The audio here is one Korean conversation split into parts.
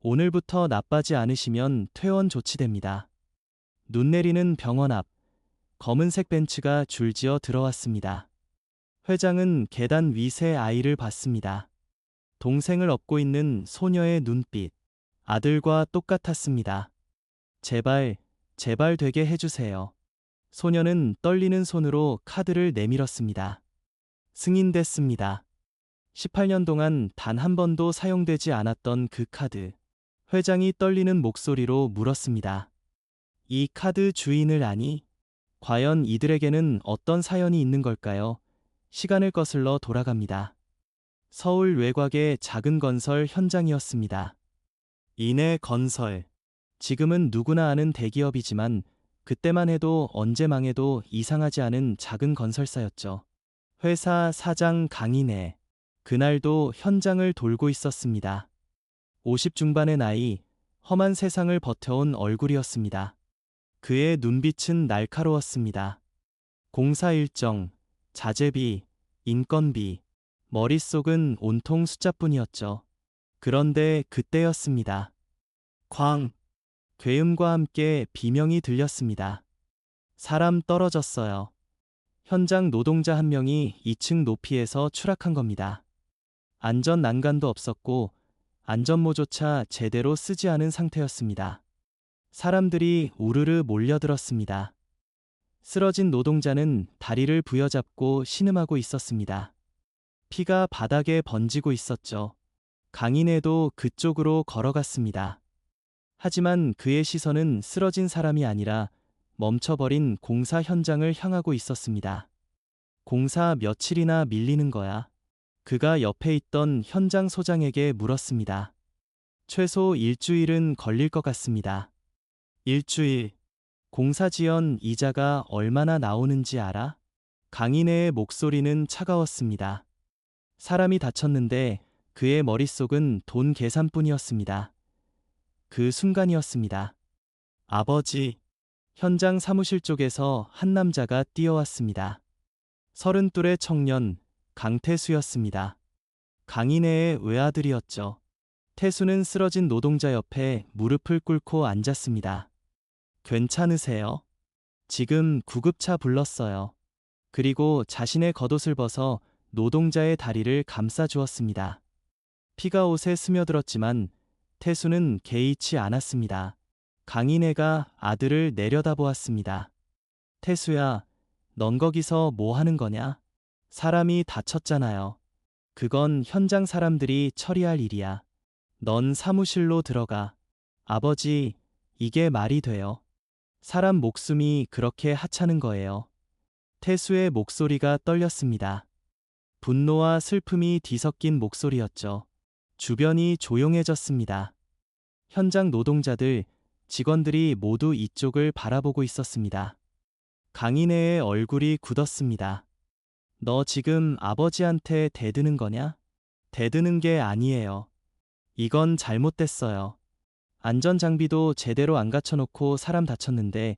오늘부터 나빠지 않으시면 퇴원 조치됩니다. 눈 내리는 병원 앞, 검은색 벤츠가 줄지어 들어왔습니다. 회장은 계단 위 새 아이를 봤습니다. 동생을 업고 있는 소녀의 눈빛, 아들과 똑같았습니다. 제발, 제발 되게 해주세요. 소녀는 떨리는 손으로 카드를 내밀었습니다. 승인됐습니다. 18년 동안 단 한 번도 사용되지 않았던 그 카드. 회장이 떨리는 목소리로 물었습니다. 이 카드 주인을 아니? 과연 이들에게는 어떤 사연이 있는 걸까요? 시간을 거슬러 돌아갑니다. 서울 외곽의 작은 건설 현장이었습니다. 이내 건설. 지금은 누구나 아는 대기업이지만 그때만 해도 언제 망해도 이상하지 않은 작은 건설사였죠. 회사 사장 강인혜. 그날도 현장을 돌고 있었습니다. 50 중반의 나이, 험한 세상을 버텨온 얼굴이었습니다. 그의 눈빛은 날카로웠습니다. 공사 일정, 자재비, 인건비, 머릿속은 온통 숫자뿐이었죠. 그런데 그때였습니다. 쾅! 괴음과 함께 비명이 들렸습니다. 사람 떨어졌어요. 현장 노동자 한 명이 2층 높이에서 추락한 겁니다. 안전 난간도 없었고 안전모조차 제대로 쓰지 않은 상태였습니다. 사람들이 우르르 몰려들었습니다. 쓰러진 노동자는 다리를 부여잡고 신음하고 있었습니다. 피가 바닥에 번지고 있었죠. 강인애도 그쪽으로 걸어갔습니다. 하지만 그의 시선은 쓰러진 사람이 아니라 멈춰버린 공사 현장을 향하고 있었습니다. 공사 며칠이나 밀리는 거야? 그가 옆에 있던 현장 소장에게 물었습니다. 최소 일주일은 걸릴 것 같습니다. 일주일. 공사 지연 이자가 얼마나 나오는지 알아? 강인애의 목소리는 차가웠습니다. 사람이 다쳤는데 그의 머릿속은 돈 계산뿐이었습니다. 그 순간이었습니다. 아버지. 현장 사무실 쪽에서 한 남자가 뛰어왔습니다. 30의 청년, 강태수였습니다. 강인애의 외아들이었죠. 태수는 쓰러진 노동자 옆에 무릎을 꿇고 앉았습니다. 괜찮으세요? 지금 구급차 불렀어요. 그리고 자신의 겉옷을 벗어 노동자의 다리를 감싸 주었습니다. 피가 옷에 스며들었지만 태수는 개의치 않았습니다. 강인애가 아들을 내려다보았습니다. 태수야, 넌 거기서 뭐 하는 거냐? 사람이 다쳤잖아요. 그건 현장 사람들이 처리할 일이야. 넌 사무실로 들어가. 아버지, 이게 말이 돼요? 사람 목숨이 그렇게 하찮은 거예요. 태수의 목소리가 떨렸습니다. 분노와 슬픔이 뒤섞인 목소리였죠. 주변이 조용해졌습니다. 현장 노동자들, 직원들이 모두 이쪽을 바라보고 있었습니다. 강인애의 얼굴이 굳었습니다. 너 지금 아버지한테 대드는 거냐? 대드는 게 아니에요. 이건 잘못됐어요. 안전장비도 제대로 안 갖춰놓고 사람 다쳤는데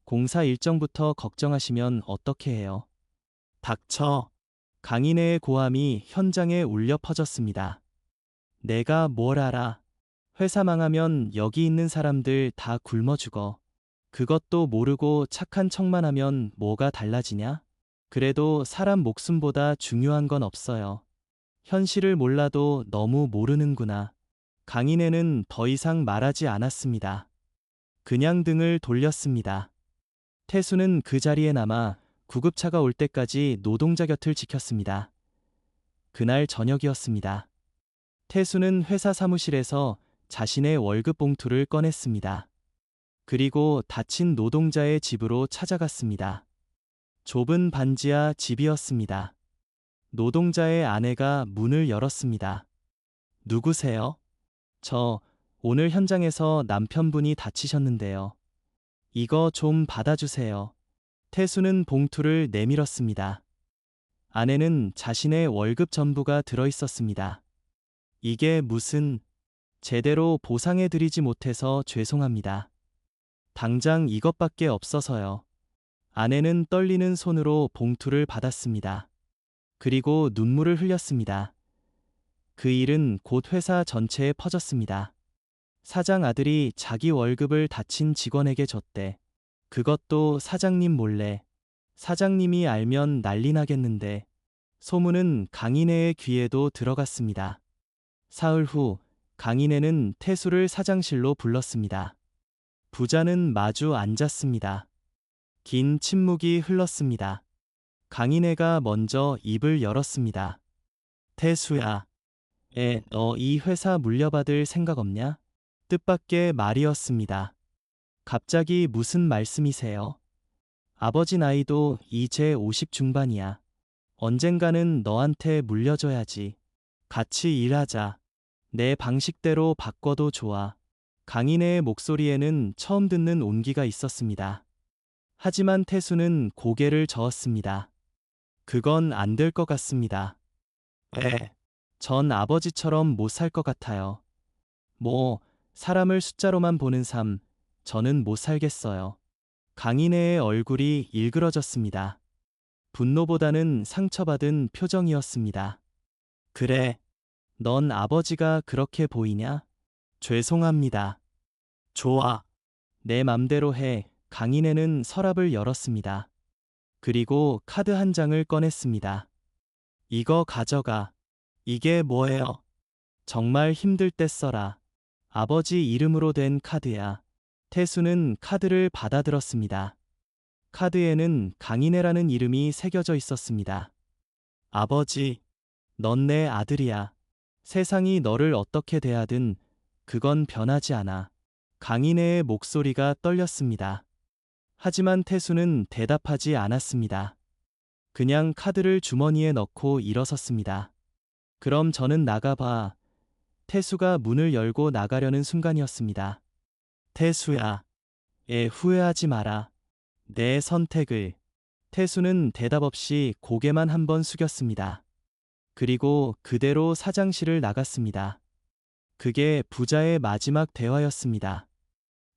공사 일정부터 걱정하시면 어떻게 해요? 닥쳐. 강인애의 고함이 현장에 울려 퍼졌습니다. 내가 뭘 알아? 회사 망하면 여기 있는 사람들 다 굶어 죽어. 그것도 모르고 착한 척만 하면 뭐가 달라지냐? 그래도 사람 목숨보다 중요한 건 없어요. 현실을 몰라도 너무 모르는구나. 강인애는 더 이상 말하지 않았습니다. 그냥 등을 돌렸습니다. 태수는 그 자리에 남아 구급차가 올 때까지 노동자 곁을 지켰습니다. 그날 저녁이었습니다. 태수는 회사 사무실에서 자신의 월급 봉투를 꺼냈습니다. 그리고 다친 노동자의 집으로 찾아갔습니다. 좁은 반지하 집이었습니다. 노동자의 아내가 문을 열었습니다. 누구세요? 저, 오늘 현장에서 남편분이 다치셨는데요. 이거 좀 받아주세요. 태수는 봉투를 내밀었습니다. 안에는 자신의 월급 전부가 들어있었습니다. 이게 무슨, 제대로 보상해드리지 못해서 죄송합니다. 당장 이것밖에 없어서요. 아내는 떨리는 손으로 봉투를 받았습니다. 그리고 눈물을 흘렸습니다. 그 일은 곧 회사 전체에 퍼졌습니다. 사장 아들이 자기 월급을 다친 직원에게 줬대. 그것도 사장님 몰래. 사장님이 알면 난리 나겠는데. 소문은 강인혜의 귀에도 들어갔습니다. 사흘 후 강인혜는 태수를 사장실로 불렀습니다. 부자는 마주 앉았습니다. 긴 침묵이 흘렀습니다. 강인혜가 먼저 입을 열었습니다. 태수야, 너 이 회사 물려받을 생각 없냐? 뜻밖의 말이었습니다. 갑자기 무슨 말씀이세요? 아버지 나이도 이제 50 중반이야. 언젠가는 너한테 물려줘야지. 같이 일하자. 내 방식대로 바꿔도 좋아. 강인혜의 목소리에는 처음 듣는 온기가 있었습니다. 하지만 태수는 고개를 저었습니다. 그건 안 될 것 같습니다. 왜? 전 아버지처럼 못 살 것 같아요. 사람을 숫자로만 보는 삶, 저는 못 살겠어요. 강인혜의 얼굴이 일그러졌습니다. 분노보다는 상처받은 표정이었습니다. 그래, 넌 아버지가 그렇게 보이냐? 죄송합니다. 좋아. 내 맘대로 해. 강인혜는 서랍을 열었습니다. 그리고 카드 한 장을 꺼냈습니다. 이거 가져가. 이게 뭐예요? 정말 힘들 때 써라. 아버지 이름으로 된 카드야. 태수는 카드를 받아들었습니다. 카드에는 강인혜라는 이름이 새겨져 있었습니다. 아버지, 넌 내 아들이야. 세상이 너를 어떻게 대하든 그건 변하지 않아. 강인혜의 목소리가 떨렸습니다. 하지만 태수는 대답하지 않았습니다. 그냥 카드를 주머니에 넣고 일어섰습니다. 그럼 저는 나가봐. 태수가 문을 열고 나가려는 순간이었습니다. 태수야, 후회하지 마라. 내 선택을. 태수는 대답 없이 고개만 한번 숙였습니다. 그리고 그대로 사장실을 나갔습니다. 그게 부자의 마지막 대화였습니다.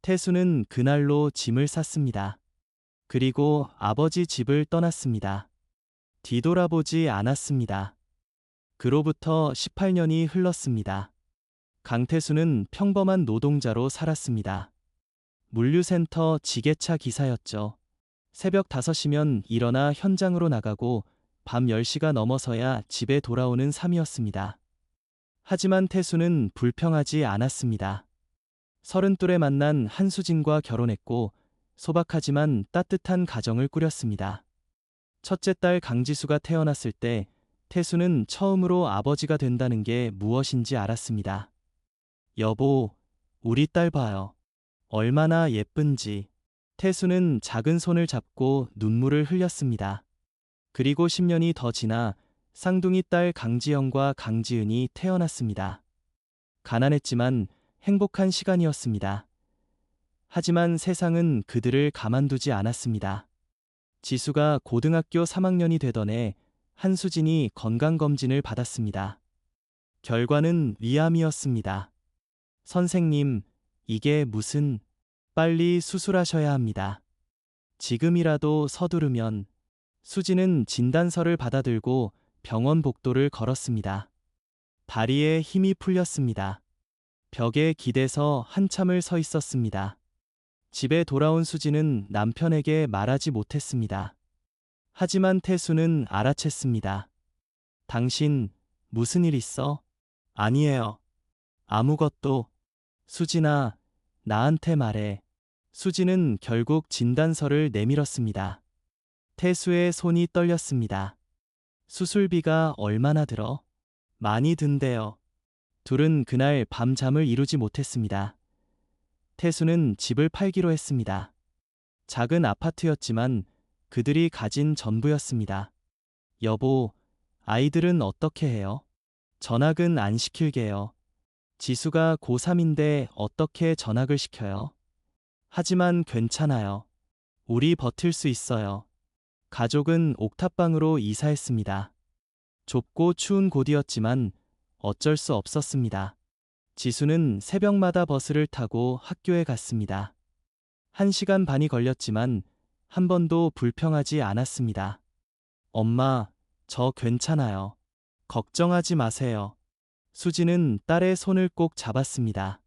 태수는 그날로 짐을 쌌습니다. 그리고 아버지 집을 떠났습니다. 뒤돌아보지 않았습니다. 그로부터 18년이 흘렀습니다. 강태수는 평범한 노동자로 살았습니다. 물류센터 지게차 기사였죠. 새벽 5시면 일어나 현장으로 나가고 밤 10시가 넘어서야 집에 돌아오는 삶이었습니다. 하지만 태수는 불평하지 않았습니다. 30에 만난 한수진과 결혼했고 소박하지만 따뜻한 가정을 꾸렸습니다. 첫째 딸 강지수가 태어났을 때 태수는 처음으로 아버지가 된다는 게 무엇인지 알았습니다. 여보, 우리 딸 봐요. 얼마나 예쁜지. 태수는 작은 손을 잡고 눈물을 흘렸습니다. 그리고 10년이 더 지나 쌍둥이 딸 강지영과 강지은이 태어났습니다. 가난했지만 행복한 시간이었습니다. 하지만 세상은 그들을 가만두지 않았습니다. 지수가 고등학교 3학년이 되던 해 한수진이 건강검진을 받았습니다. 결과는 위암이었습니다. 선생님, 이게 무슨... 빨리 수술하셔야 합니다. 지금이라도 서두르면... 수진은 진단서를 받아들고 병원 복도를 걸었습니다. 다리에 힘이 풀렸습니다. 벽에 기대서 한참을 서 있었습니다. 집에 돌아온 수진은 남편에게 말하지 못했습니다. 하지만 태수는 알아챘습니다. 당신 무슨 일 있어? 아니에요. 아무것도. 수진아, 나한테 말해. 수진은 결국 진단서를 내밀었습니다. 태수의 손이 떨렸습니다. 수술비가 얼마나 들어? 많이 든대요. 둘은 그날 밤잠을 이루지 못했습니다. 태수는 집을 팔기로 했습니다. 작은 아파트였지만 그들이 가진 전부였습니다. 여보, 아이들은 어떻게 해요? 전학은 안 시킬게요. 지수가 고3인데 어떻게 전학을 시켜요? 하지만 괜찮아요. 우리 버틸 수 있어요. 가족은 옥탑방으로 이사했습니다. 좁고 추운 곳이었지만 어쩔 수 없었습니다. 지수는 새벽마다 버스를 타고 학교에 갔습니다. 1시간 반이 걸렸지만 한 번도 불평하지 않았습니다. 엄마, 저 괜찮아요. 걱정하지 마세요. 수지는 딸의 손을 꼭 잡았습니다.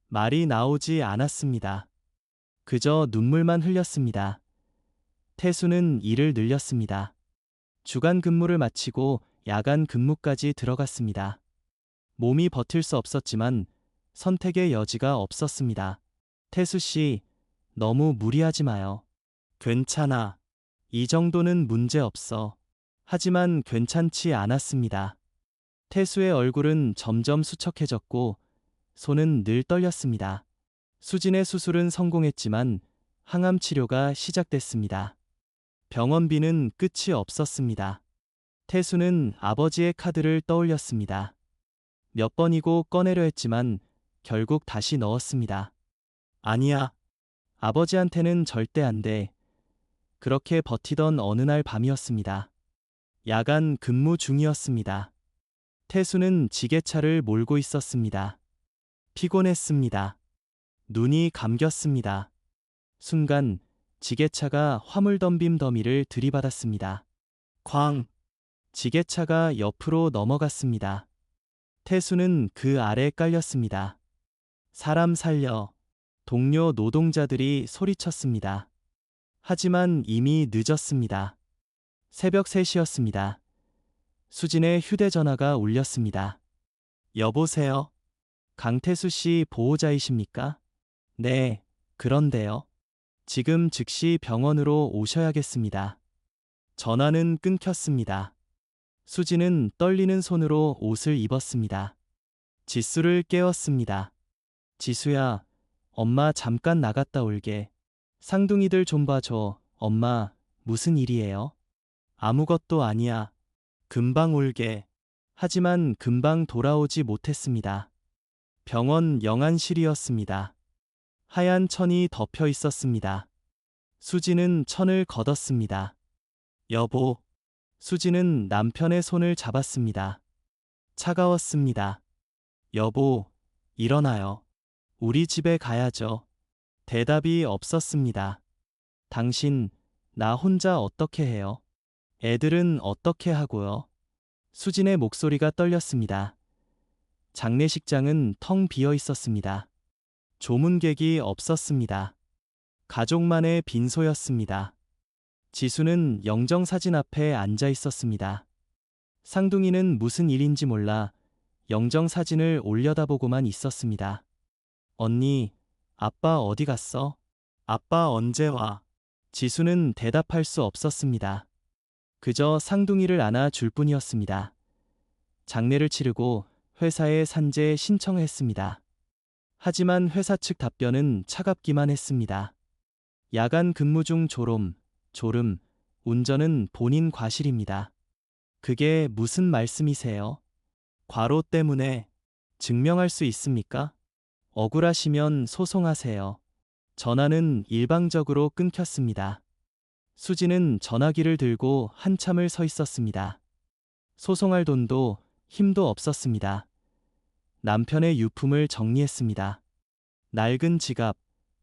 말이 나오지 않았습니다. 그저 눈물만 흘렸습니다. 태수는 일을 늘렸습니다. 주간 근무를 마치고 야간 근무까지 들어갔습니다. 몸이 버틸 수 없었지만 선택의 여지가 없었습니다. 태수 씨, 너무 무리하지 마요. 괜찮아. 이 정도는 문제 없어. 하지만 괜찮지 않았습니다. 태수의 얼굴은 점점 수척해졌고 손은 늘 떨렸습니다. 수진의 수술은 성공했지만 항암 치료가 시작됐습니다. 병원비는 끝이 없었습니다. 태수는 아버지의 카드를 떠올렸습니다. 몇 번이고 꺼내려 했지만 결국 다시 넣었습니다. 아니야. 아버지한테는 절대 안 돼. 그렇게 버티던 어느 날 밤이었습니다. 야간 근무 중이었습니다. 태수는 지게차를 몰고 있었습니다. 피곤했습니다. 눈이 감겼습니다. 순간 지게차가 화물 덤빔 더미를 들이받았습니다. 쾅! 지게차가 옆으로 넘어갔습니다. 태수는 그 아래 깔렸습니다. 사람 살려. 동료 노동자들이 소리쳤습니다. 하지만 이미 늦었습니다. 새벽 3시였습니다. 수진의 휴대전화가 울렸습니다. 여보세요? 강태수 씨 보호자이십니까? 네, 그런데요. 지금 즉시 병원으로 오셔야겠습니다. 전화는 끊겼습니다. 수진은 떨리는 손으로 옷을 입었습니다. 지수를 깨웠습니다. 지수야, 엄마 잠깐 나갔다 올게. 쌍둥이들 좀 봐줘. 엄마, 무슨 일이에요? 아무것도 아니야. 금방 올게. 하지만 금방 돌아오지 못했습니다. 병원 영안실이었습니다. 하얀 천이 덮여 있었습니다. 수진은 천을 걷었습니다. 여보. 수진은 남편의 손을 잡았습니다. 차가웠습니다. 여보, 일어나요. 우리 집에 가야죠. 대답이 없었습니다. 당신, 나 혼자 어떻게 해요? 애들은 어떻게 하고요? 수진의 목소리가 떨렸습니다. 장례식장은 텅 비어 있었습니다. 조문객이 없었습니다. 가족만의 빈소였습니다. 지수는 영정사진 앞에 앉아 있었습니다. 쌍둥이는 무슨 일인지 몰라 영정사진을 올려다보고만 있었습니다. 언니, 아빠 어디 갔어? 아빠 언제 와? 지수는 대답할 수 없었습니다. 그저 쌍둥이를 안아 줄 뿐이었습니다. 장례를 치르고 회사에 산재 신청했습니다. 하지만 회사 측 답변은 차갑기만 했습니다. 야간 근무 중 졸음, 운전은 본인 과실입니다. 그게 무슨 말씀이세요? 과로 때문에 증명할 수 있습니까? 억울하시면 소송하세요. 전화는 일방적으로 끊겼습니다. 수지는 전화기를 들고 한참을 서 있었습니다. 소송할 돈도 힘도 없었습니다. 남편의 유품을 정리했습니다. 낡은 지갑,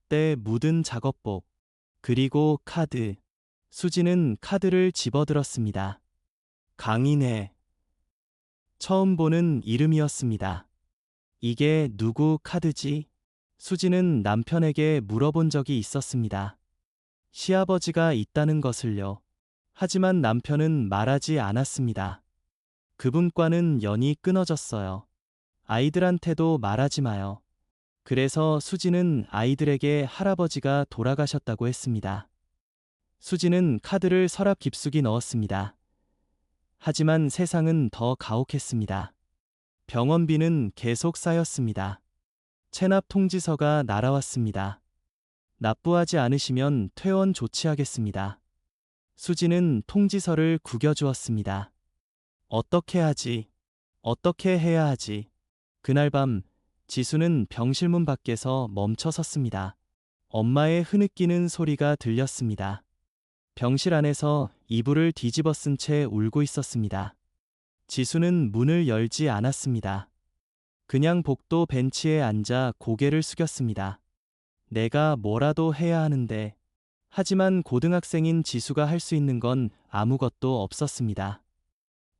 때 묻은 작업복, 그리고 카드. 수지는 카드를 집어들었습니다. 강인혜. 처음 보는 이름이었습니다. 이게 누구 카드지? 수지는 남편에게 물어본 적이 있었습니다. 시아버지가 있다는 것을요. 하지만 남편은 말하지 않았습니다. 그분과는 연이 끊어졌어요. 아이들한테도 말하지 마요. 그래서 수지는 아이들에게 할아버지가 돌아가셨다고 했습니다. 수지는 카드를 서랍 깊숙이 넣었습니다. 하지만 세상은 더 가혹했습니다. 병원비는 계속 쌓였습니다. 체납 통지서가 날아왔습니다. 납부하지 않으시면 퇴원 조치하겠습니다. 수지는 통지서를 구겨주었습니다. 어떻게 하지? 어떻게 해야 하지? 그날 밤 지수는 병실문 밖에서 멈춰 섰습니다. 엄마의 흐느끼는 소리가 들렸습니다. 병실 안에서 이불을 뒤집어 쓴 채 울고 있었습니다. 지수는 문을 열지 않았습니다. 그냥 복도 벤치에 앉아 고개를 숙였습니다. 내가 뭐라도 해야 하는데. 하지만 고등학생인 지수가 할 수 있는 건 아무것도 없었습니다.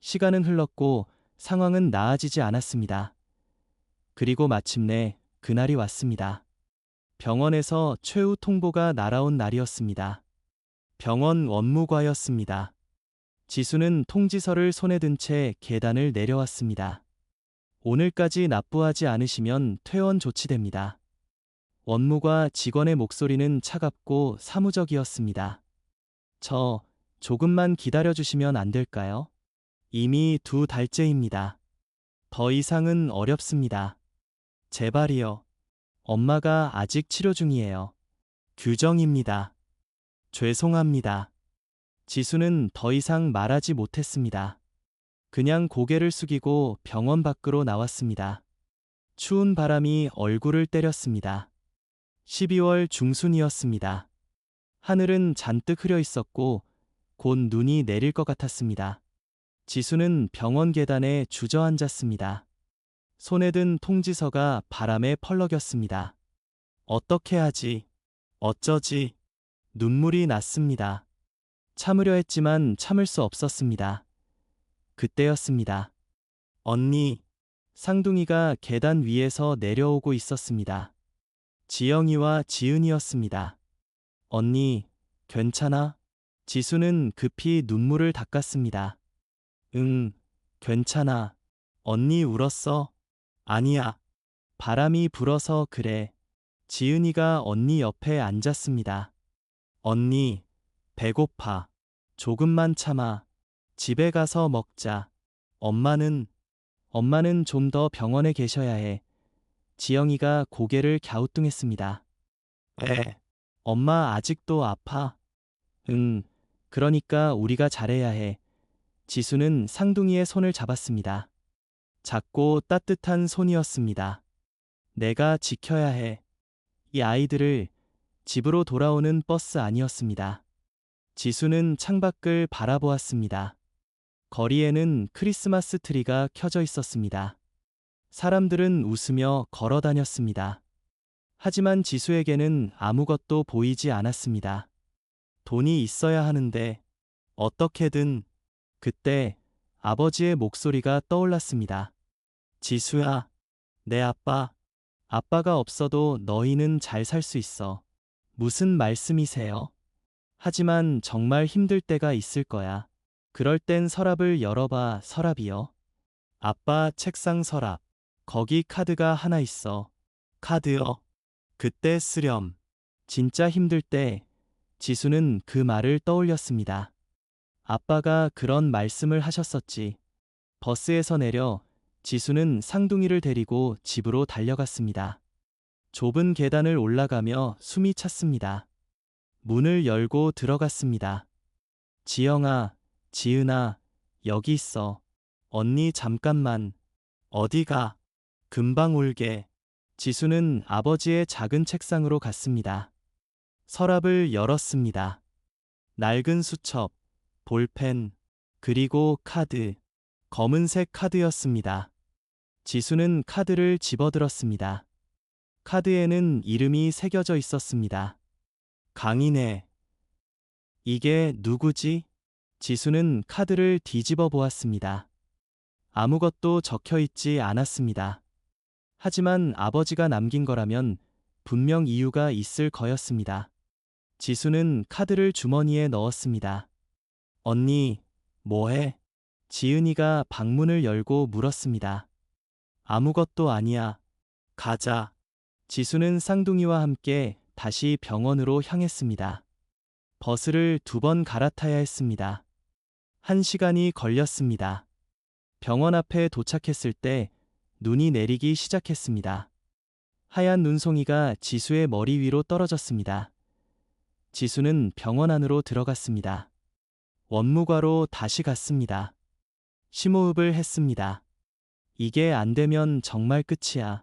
시간은 흘렀고 상황은 나아지지 않았습니다. 그리고 마침내 그날이 왔습니다. 병원에서 최후 통보가 날아온 날이었습니다. 병원 원무과였습니다. 지수는 통지서를 손에 든 채 계단을 내려왔습니다. 오늘까지 납부하지 않으시면 퇴원 조치됩니다. 원무과 직원의 목소리는 차갑고 사무적이었습니다. 조금만 기다려주시면 안 될까요? 이미 2달째입니다. 더 이상은 어렵습니다. 제발이요. 엄마가 아직 치료 중이에요. 규정입니다. 죄송합니다. 지수는 더 이상 말하지 못했습니다. 그냥 고개를 숙이고 병원 밖으로 나왔습니다. 추운 바람이 얼굴을 때렸습니다. 12월 중순이었습니다. 하늘은 잔뜩 흐려 있었고 곧 눈이 내릴 것 같았습니다. 지수는 병원 계단에 주저앉았습니다. 손에 든 통지서가 바람에 펄럭였습니다. 어떻게 하지? 어쩌지? 눈물이 났습니다. 참으려 했지만 참을 수 없었습니다. 그때였습니다. 언니, 상둥이가 계단 위에서 내려오고 있었습니다. 지영이와 지은이었습니다. 언니, 괜찮아? 지수는 급히 눈물을 닦았습니다. 응, 괜찮아. 언니 울었어? 아니야. 바람이 불어서 그래. 지은이가 언니 옆에 앉았습니다. 언니, 배고파. 조금만 참아. 집에 가서 먹자. 엄마는 좀 더 병원에 계셔야 해. 지영이가 고개를 갸우뚱했습니다. 에, 엄마 아직도 아파? 응, 그러니까 우리가 잘해야 해. 지수는 상둥이의 손을 잡았습니다. 작고 따뜻한 손이었습니다. 내가 지켜야 해. 이 아이들을. 집으로 돌아오는 버스 아니었습니다. 지수는 창밖을 바라보았습니다. 거리에는 크리스마스 트리가 켜져 있었습니다. 사람들은 웃으며 걸어 다녔습니다. 하지만 지수에게는 아무것도 보이지 않았습니다. 돈이 있어야 하는데 어떻게든. 그때 아버지의 목소리가 떠올랐습니다. 지수야, 내 아빠가 없어도 너희는 잘 살 수 있어. 무슨 말씀이세요? 하지만 정말 힘들 때가 있을 거야. 그럴 땐 서랍을 열어봐. 서랍이요. 아빠 책상 서랍. 거기 카드가 하나 있어. 카드요. 그때 쓰렴. 진짜 힘들 때 지수는 그 말을 떠올렸습니다. 아빠가 그런 말씀을 하셨었지. 버스에서 내려 지수는 상둥이를 데리고 집으로 달려갔습니다. 좁은 계단을 올라가며 숨이 찼습니다. 문을 열고 들어갔습니다. 지영아, 지은아, 여기 있어. 언니 잠깐만. 어디가? 금방 올게. 지수는 아버지의 작은 책상으로 갔습니다. 서랍을 열었습니다. 낡은 수첩, 볼펜, 그리고 카드. 검은색 카드였습니다. 지수는 카드를 집어들었습니다. 카드에는 이름이 새겨져 있었습니다. 강인혜. 이게 누구지? 지수는 카드를 뒤집어 보았습니다. 아무것도 적혀 있지 않았습니다. 하지만 아버지가 남긴 거라면 분명 이유가 있을 거였습니다. 지수는 카드를 주머니에 넣었습니다. 언니, 뭐해? 지은이가 방문을 열고 물었습니다. 아무것도 아니야. 가자. 지수는 쌍둥이와 함께 다시 병원으로 향했습니다. 버스를 2번 갈아타야 했습니다. 1시간이 걸렸습니다. 병원 앞에 도착했을 때 눈이 내리기 시작했습니다. 하얀 눈송이가 지수의 머리 위로 떨어졌습니다. 지수는 병원 안으로 들어갔습니다. 원무과로 다시 갔습니다. 심호흡을 했습니다. 이게 안 되면 정말 끝이야.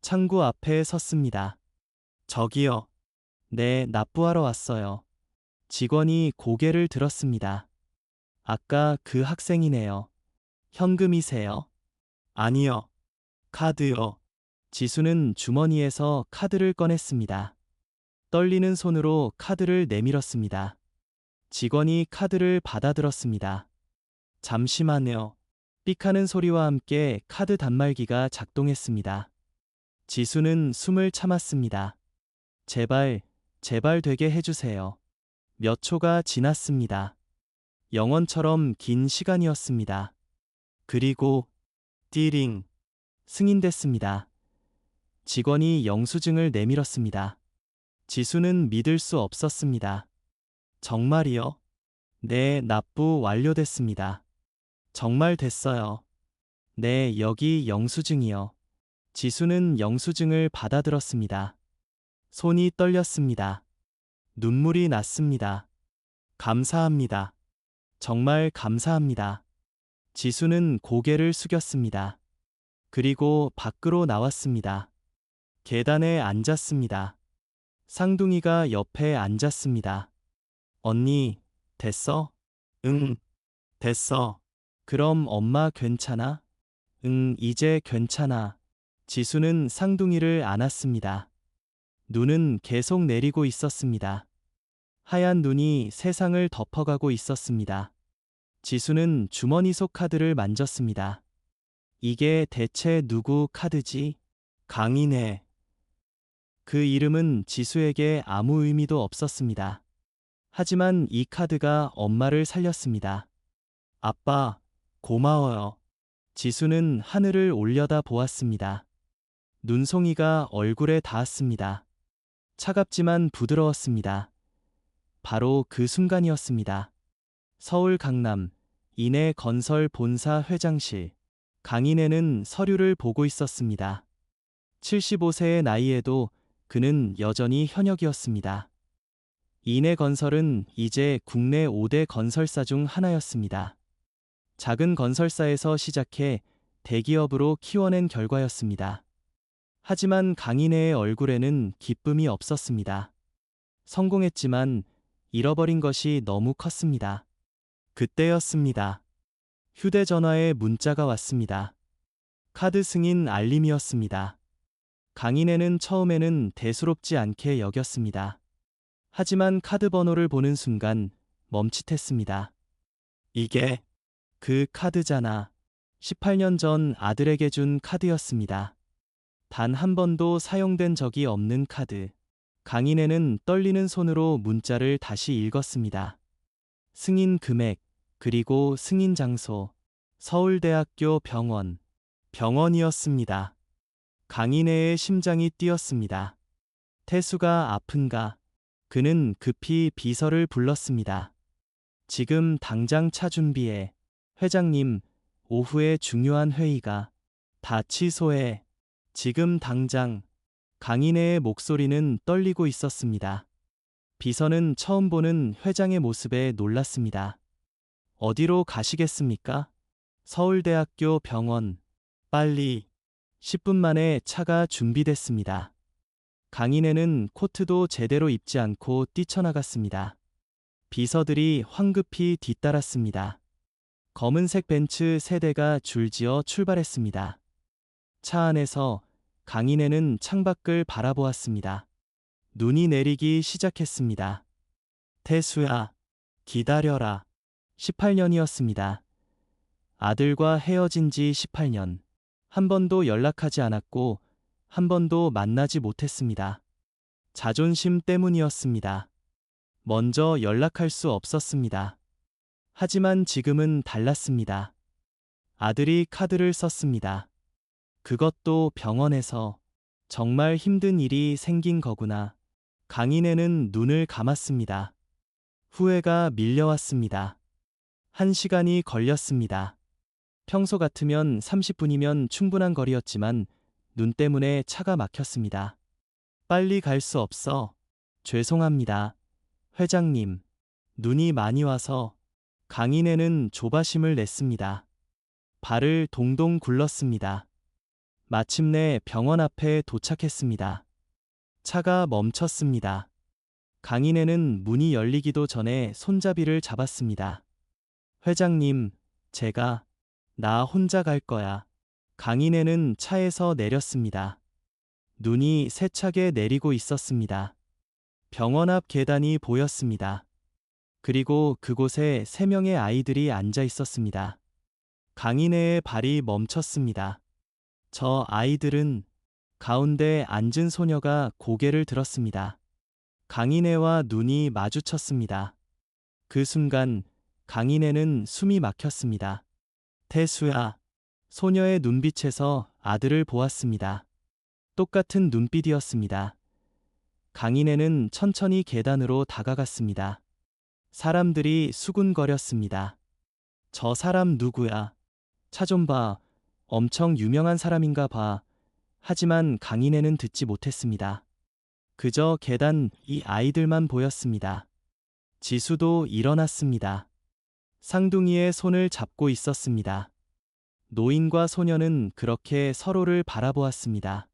창구 앞에 섰습니다. 저기요. 네, 납부하러 왔어요. 직원이 고개를 들었습니다. 아까 그 학생이네요. 현금이세요? 아니요. 카드요. 지수는 주머니에서 카드를 꺼냈습니다. 떨리는 손으로 카드를 내밀었습니다. 직원이 카드를 받아들었습니다. 잠시만요. 삑하는 소리와 함께 카드 단말기가 작동했습니다. 지수는 숨을 참았습니다. 제발, 제발 되게 해주세요. 몇 초가 지났습니다. 영원처럼 긴 시간이었습니다. 그리고 띠링 승인됐습니다. 직원이 영수증을 내밀었습니다. 지수는 믿을 수 없었습니다. 정말이요? 네, 납부 완료됐습니다. 정말 됐어요. 네, 여기 영수증이요. 지수는 영수증을 받아들었습니다. 손이 떨렸습니다. 눈물이 났습니다. 감사합니다. 정말 감사합니다. 지수는 고개를 숙였습니다. 그리고 밖으로 나왔습니다. 계단에 앉았습니다. 쌍둥이가 옆에 앉았습니다. 언니, 됐어? 응, 됐어. 그럼 엄마 괜찮아? 응, 이제 괜찮아. 지수는 쌍둥이를 안았습니다. 눈은 계속 내리고 있었습니다. 하얀 눈이 세상을 덮어가고 있었습니다. 지수는 주머니 속 카드를 만졌습니다. 이게 대체 누구 카드지? 강인혜. 그 이름은 지수에게 아무 의미도 없었습니다. 하지만 이 카드가 엄마를 살렸습니다. 아빠, 고마워요. 지수는 하늘을 올려다 보았습니다. 눈송이가 얼굴에 닿았습니다. 차갑지만 부드러웠습니다. 바로 그 순간이었습니다. 서울 강남 인해 건설 본사 회장실. 강인혜는 서류를 보고 있었습니다. 75세의 나이에도 그는 여전히 현역이었습니다. 인해건설은 이제 국내 5대 건설사 중 하나였습니다. 작은 건설사에서 시작해 대기업으로 키워낸 결과였습니다. 하지만 강인혜의 얼굴에는 기쁨이 없었습니다. 성공했지만 잃어버린 것이 너무 컸습니다. 그때였습니다. 휴대전화에 문자가 왔습니다. 카드 승인 알림이었습니다. 강인혜는 처음에는 대수롭지 않게 여겼습니다. 하지만 카드 번호를 보는 순간 멈칫했습니다. 이게 그 카드잖아. 18년 전 아들에게 준 카드였습니다. 단 한 번도 사용된 적이 없는 카드. 강인혜는 떨리는 손으로 문자를 다시 읽었습니다. 승인 금액, 그리고 승인 장소. 서울대학교 병원. 병원이었습니다. 강인혜의 심장이 뛰었습니다. 태수가 아픈가? 그는 급히 비서를 불렀습니다. 지금 당장 차 준비해. 회장님, 오후에 중요한 회의가. 다 취소해. 지금 당장. 강인혜의 목소리는 떨리고 있었습니다. 비서는 처음 보는 회장의 모습에 놀랐습니다. 어디로 가시겠습니까? 서울대학교 병원. 빨리. 10분 만에 차가 준비됐습니다. 강인혜는 코트도 제대로 입지 않고 뛰쳐나갔습니다. 비서들이 황급히 뒤따랐습니다. 검은색 벤츠 세 대가 줄지어 출발했습니다. 차 안에서 강인혜는 창밖을 바라보았습니다. 눈이 내리기 시작했습니다. 태수야, 기다려라. 18년이었습니다. 아들과 헤어진 지 18년. 한 번도 연락하지 않았고 한 번도 만나지 못했습니다. 자존심 때문이었습니다. 먼저 연락할 수 없었습니다. 하지만 지금은 달랐습니다. 아들이 카드를 썼습니다. 그것도 병원에서. 정말 힘든 일이 생긴 거구나. 강인혜는 눈을 감았습니다. 후회가 밀려왔습니다. 1시간이 걸렸습니다. 평소 같으면 30분이면 충분한 거리였지만 눈 때문에 차가 막혔습니다. 빨리 갈 수 없어. 죄송합니다. 회장님. 눈이 많이 와서. 강인혜는 조바심을 냈습니다. 발을 동동 굴렀습니다. 마침내 병원 앞에 도착했습니다. 차가 멈췄습니다. 강인혜는 문이 열리기도 전에 손잡이를 잡았습니다. 회장님, 나 혼자 갈 거야. 강인혜는 차에서 내렸습니다. 눈이 세차게 내리고 있었습니다. 병원 앞 계단이 보였습니다. 그리고 그곳에 3명의 아이들이 앉아 있었습니다. 강인혜의 발이 멈췄습니다. 저 아이들은 가운데 앉은 소녀가 고개를 들었습니다. 강인애와 눈이 마주쳤습니다. 그 순간 강인애는 숨이 막혔습니다. 태수야. 소녀의 눈빛에서 아들을 보았습니다. 똑같은 눈빛이었습니다. 강인애는 천천히 계단으로 다가갔습니다. 사람들이 수군거렸습니다. 저 사람 누구야? 차 좀 봐. 엄청 유명한 사람인가 봐. 하지만 강인애는 듣지 못했습니다. 그저 계단 이 아이들만 보였습니다. 지수도 일어났습니다. 쌍둥이의 손을 잡고 있었습니다. 노인과 소녀는 그렇게 서로를 바라보았습니다.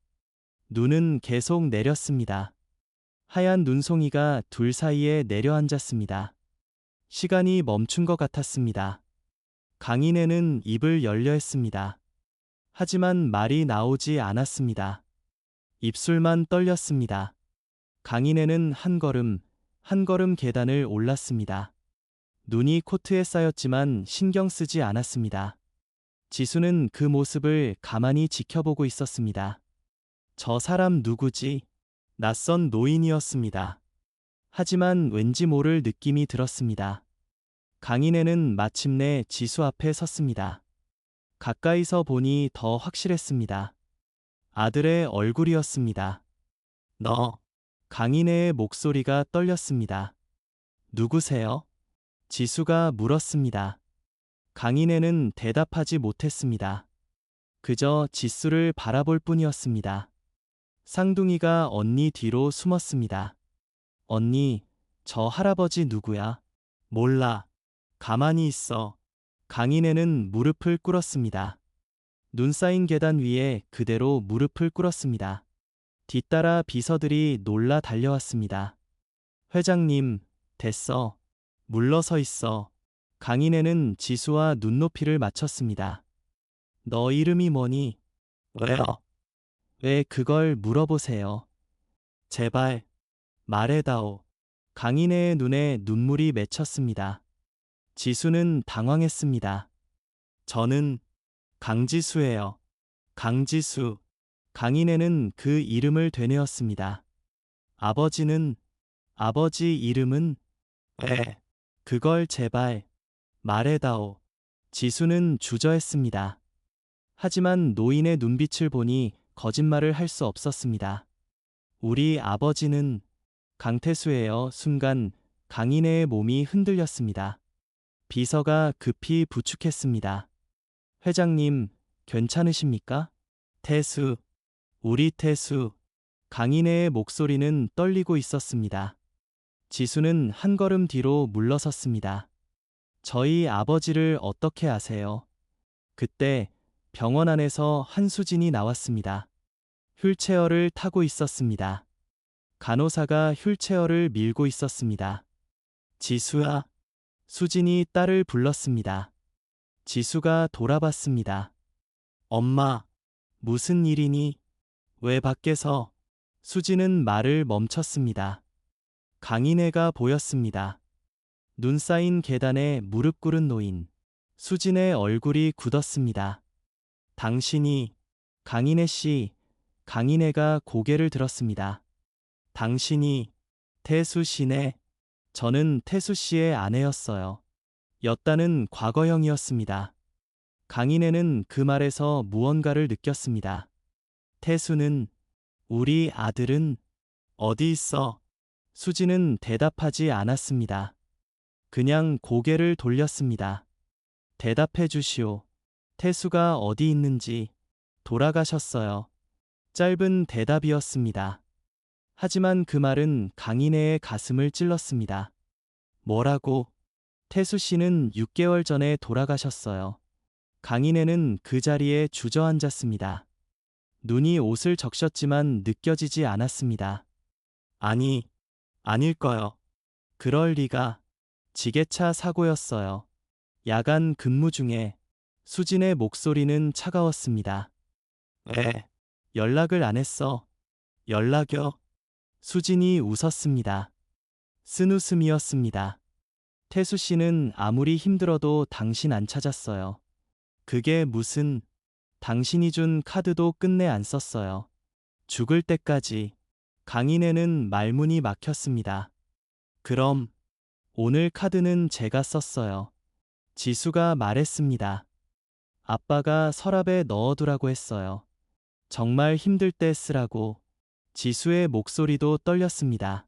눈은 계속 내렸습니다. 하얀 눈송이가 둘 사이에 내려앉았습니다. 시간이 멈춘 것 같았습니다. 강인애는 입을 열려 했습니다. 하지만 말이 나오지 않았습니다. 입술만 떨렸습니다. 강인애는 한 걸음 계단을 올랐습니다. 눈이 코트에 쌓였지만 신경 쓰지 않았습니다. 지수는 그 모습을 가만히 지켜보고 있었습니다. 저 사람 누구지? 낯선 노인이었습니다. 하지만 왠지 모를 느낌이 들었습니다. 강인애는 마침내 지수 앞에 섰습니다. 가까이서 보니 더 확실했습니다. 아들의 얼굴이었습니다. 너. 강인애의 목소리가 떨렸습니다. 누구세요? 지수가 물었습니다. 강인애는 대답하지 못했습니다. 그저 지수를 바라볼 뿐이었습니다. 쌍둥이가 언니 뒤로 숨었습니다. 언니, 저 할아버지 누구야? 몰라. 가만히 있어. 강인애는 무릎을 꿇었습니다. 눈 쌓인 계단 위에 그대로 무릎을 꿇었습니다. 뒤따라 비서들이 놀라 달려왔습니다. 회장님, 됐어. 물러서 있어. 강인애는 지수와 눈높이를 맞췄습니다. 너 이름이 뭐니? 왜요? 왜 그걸 물어보세요? 제발, 말해다오. 강인애의 눈에 눈물이 맺혔습니다. 지수는 당황했습니다. 저는 강지수예요. 강지수. 강인애는 그 이름을 되뇌었습니다. 아버지는? 아버지 이름은? 왜? 그걸 제발 말해다오. 지수는 주저했습니다. 하지만 노인의 눈빛을 보니 거짓말을 할 수 없었습니다. 우리 아버지는 강태수예요. 순간 강인애의 몸이 흔들렸습니다. 비서가 급히 부축했습니다. 회장님, 괜찮으십니까? 태수, 우리 태수. 강인애의 목소리는 떨리고 있었습니다. 지수는 한 걸음 뒤로 물러섰습니다. 저희 아버지를 어떻게 아세요? 그때 병원 안에서 한수진이 나왔습니다. 휠체어를 타고 있었습니다. 간호사가 휠체어를 밀고 있었습니다. 지수야. 수진이 딸을 불렀습니다. 지수가 돌아봤습니다. 엄마, 무슨 일이니? 왜 밖에서? 수진은 말을 멈췄습니다. 강인애가 보였습니다. 눈 쌓인 계단에 무릎 꿇은 노인. 수진의 얼굴이 굳었습니다. 당신이, 강인애 씨. 강인애가 고개를 들었습니다. 당신이, 태수 씨네. 저는 태수 씨의 아내였어요. 였다는 과거형이었습니다. 강인애는 그 말에서 무언가를 느꼈습니다. 태수는, 우리 아들은 어디 있어? 수지는 대답하지 않았습니다. 그냥 고개를 돌렸습니다. 대답해 주시오. 태수가 어디 있는지. 돌아가셨어요. 짧은 대답이었습니다. 하지만 그 말은 강인애의 가슴을 찔렀습니다. 뭐라고? 태수 씨는 6개월 전에 돌아가셨어요. 강인애는 그 자리에 주저앉았습니다. 눈이 옷을 적셨지만 느껴지지 않았습니다. 아니, 아닐 거요. 그럴 리가. 지게차 사고였어요. 야간 근무 중에. 수진의 목소리는 차가웠습니다. 왜? 연락을 안 했어. 연락요? 수진이 웃었습니다. 쓴웃음이었습니다. 태수 씨는 아무리 힘들어도 당신 안 찾았어요. 그게 무슨, 당신이 준 카드도 끝내 안 썼어요. 죽을 때까지. 강인애는 말문이 막혔습니다. 그럼 오늘 카드는 제가 썼어요. 지수가 말했습니다. 아빠가 서랍에 넣어두라고 했어요. 정말 힘들 때 쓰라고. 지수의 목소리도 떨렸습니다.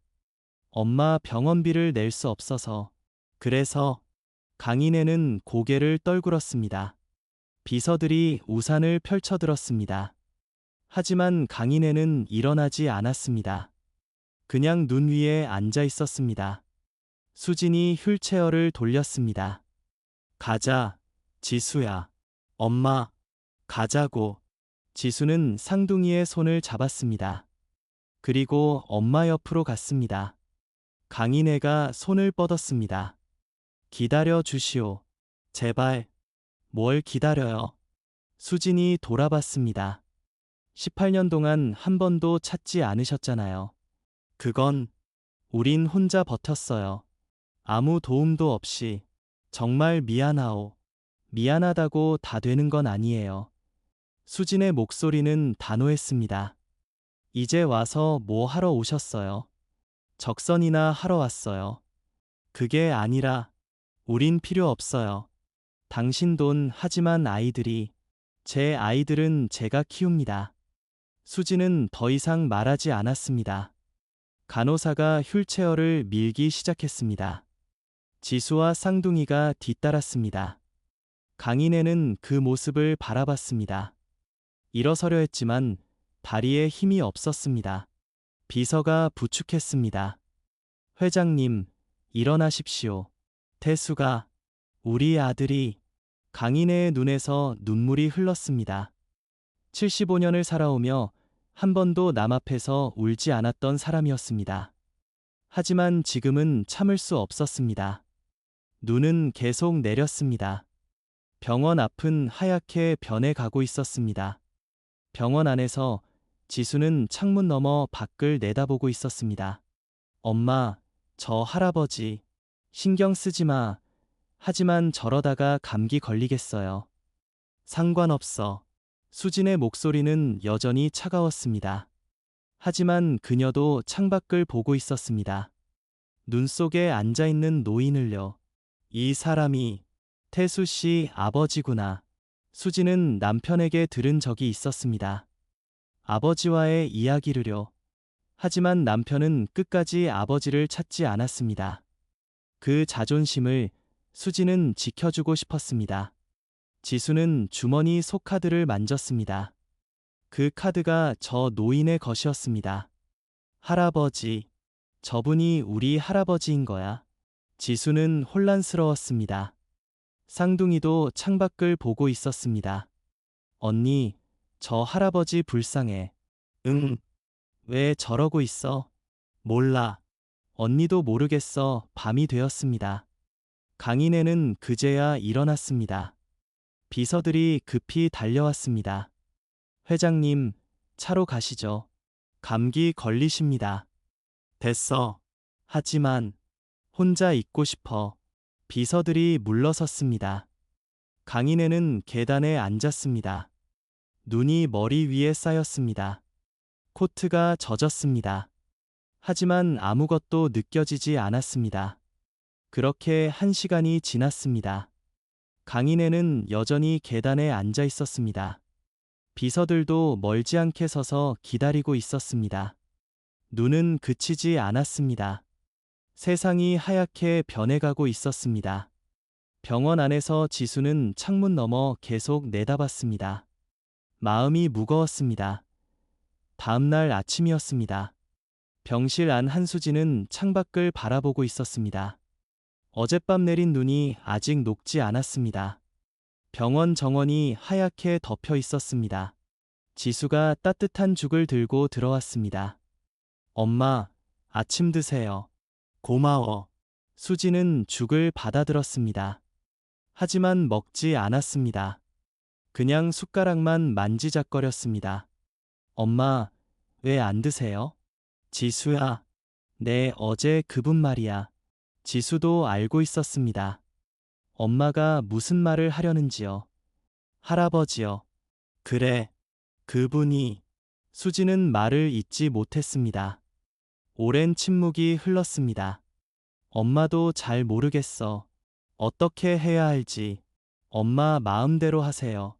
엄마 병원비를 낼 수 없어서. 그래서 강인애는 고개를 떨굴었습니다. 비서들이 우산을 펼쳐들었습니다. 하지만 강인애는 일어나지 않았습니다. 그냥 눈 위에 앉아 있었습니다. 수진이 휠체어를 돌렸습니다. 가자, 지수야. 엄마, 가자고. 지수는 쌍둥이의 손을 잡았습니다. 그리고 엄마 옆으로 갔습니다. 강인애가 손을 뻗었습니다. 기다려 주시오. 제발. 뭘 기다려요? 수진이 돌아봤습니다. 18년 동안 한 번도 찾지 않으셨잖아요. 그건 우린 혼자 버텼어요. 아무 도움도 없이. 정말 미안하오. 미안하다고 다 되는 건 아니에요. 수진의 목소리는 단호했습니다. 이제 와서 뭐 하러 오셨어요? 적선이나 하러 왔어요. 그게 아니라 우린 필요 없어요. 당신 돈 하지만 아이들이 제 아이들은 제가 키웁니다. 수진은 더 이상 말하지 않았습니다. 간호사가 휠체어를 밀기 시작했습니다. 지수와 쌍둥이가 뒤따랐습니다. 강인애는 그 모습을 바라봤습니다. 일어서려 했지만 다리에 힘이 없었습니다. 비서가 부축했습니다. 회장님, 일어나십시오. 태수가, 우리 아들이. 강인애의 눈에서 눈물이 흘렀습니다. 75년을 살아오며 한 번도 남 앞에서 울지 않았던 사람이었습니다. 하지만 지금은 참을 수 없었습니다. 눈은 계속 내렸습니다. 병원 앞은 하얗게 변해가고 있었습니다. 병원 안에서 지수는 창문 너머 밖을 내다보고 있었습니다. 엄마, 저 할아버지, 신경 쓰지 마. 하지만 저러다가 감기 걸리겠어요. 상관없어. 수진의 목소리는 여전히 차가웠습니다. 하지만 그녀도 창밖을 보고 있었습니다. 눈 속에 앉아있는 노인을요. 이 사람이 태수 씨 아버지구나. 수진은 남편에게 들은 적이 있었습니다. 아버지와의 이야기를요. 하지만 남편은 끝까지 아버지를 찾지 않았습니다. 그 자존심을 수진은 지켜주고 싶었습니다. 지수는 주머니 속 카드를 만졌습니다. 그 카드가 저 노인의 것이었습니다. 할아버지, 저분이 우리 할아버지인 거야. 지수는 혼란스러웠습니다. 쌍둥이도 창밖을 보고 있었습니다. 언니, 저 할아버지 불쌍해. 응, 왜 저러고 있어? 몰라. 언니도 모르겠어. 밤이 되었습니다. 강인애는 그제야 일어났습니다. 비서들이 급히 달려왔습니다. 회장님, 차로 가시죠. 감기 걸리십니다. 됐어. 하지만 혼자 있고 싶어. 비서들이 물러섰습니다. 강인애는 계단에 앉았습니다. 눈이 머리 위에 쌓였습니다. 코트가 젖었습니다. 하지만 아무것도 느껴지지 않았습니다. 그렇게 1시간이 지났습니다. 강인애는 여전히 계단에 앉아 있었습니다. 비서들도 멀지 않게 서서 기다리고 있었습니다. 눈은 그치지 않았습니다. 세상이 하얗게 변해가고 있었습니다. 병원 안에서 지수는 창문 너머 계속 내다봤습니다. 마음이 무거웠습니다. 다음 날 아침이었습니다. 병실 안 한수진은 창밖을 바라보고 있었습니다. 어젯밤 내린 눈이 아직 녹지 않았습니다. 병원 정원이 하얗게 덮여 있었습니다. 지수가 따뜻한 죽을 들고 들어왔습니다. 엄마, 아침 드세요. 고마워. 수지는 죽을 받아들었습니다. 하지만 먹지 않았습니다. 그냥 숟가락만 만지작거렸습니다. 엄마, 왜 안 드세요? 지수야. 네, 어제 그분 말이야. 지수도 알고 있었습니다. 엄마가 무슨 말을 하려는지요. 할아버지요. 그래, 그분이. 수지는 말을 잇지 못했습니다. 오랜 침묵이 흘렀습니다. 엄마도 잘 모르겠어. 어떻게 해야 할지. 엄마 마음대로 하세요.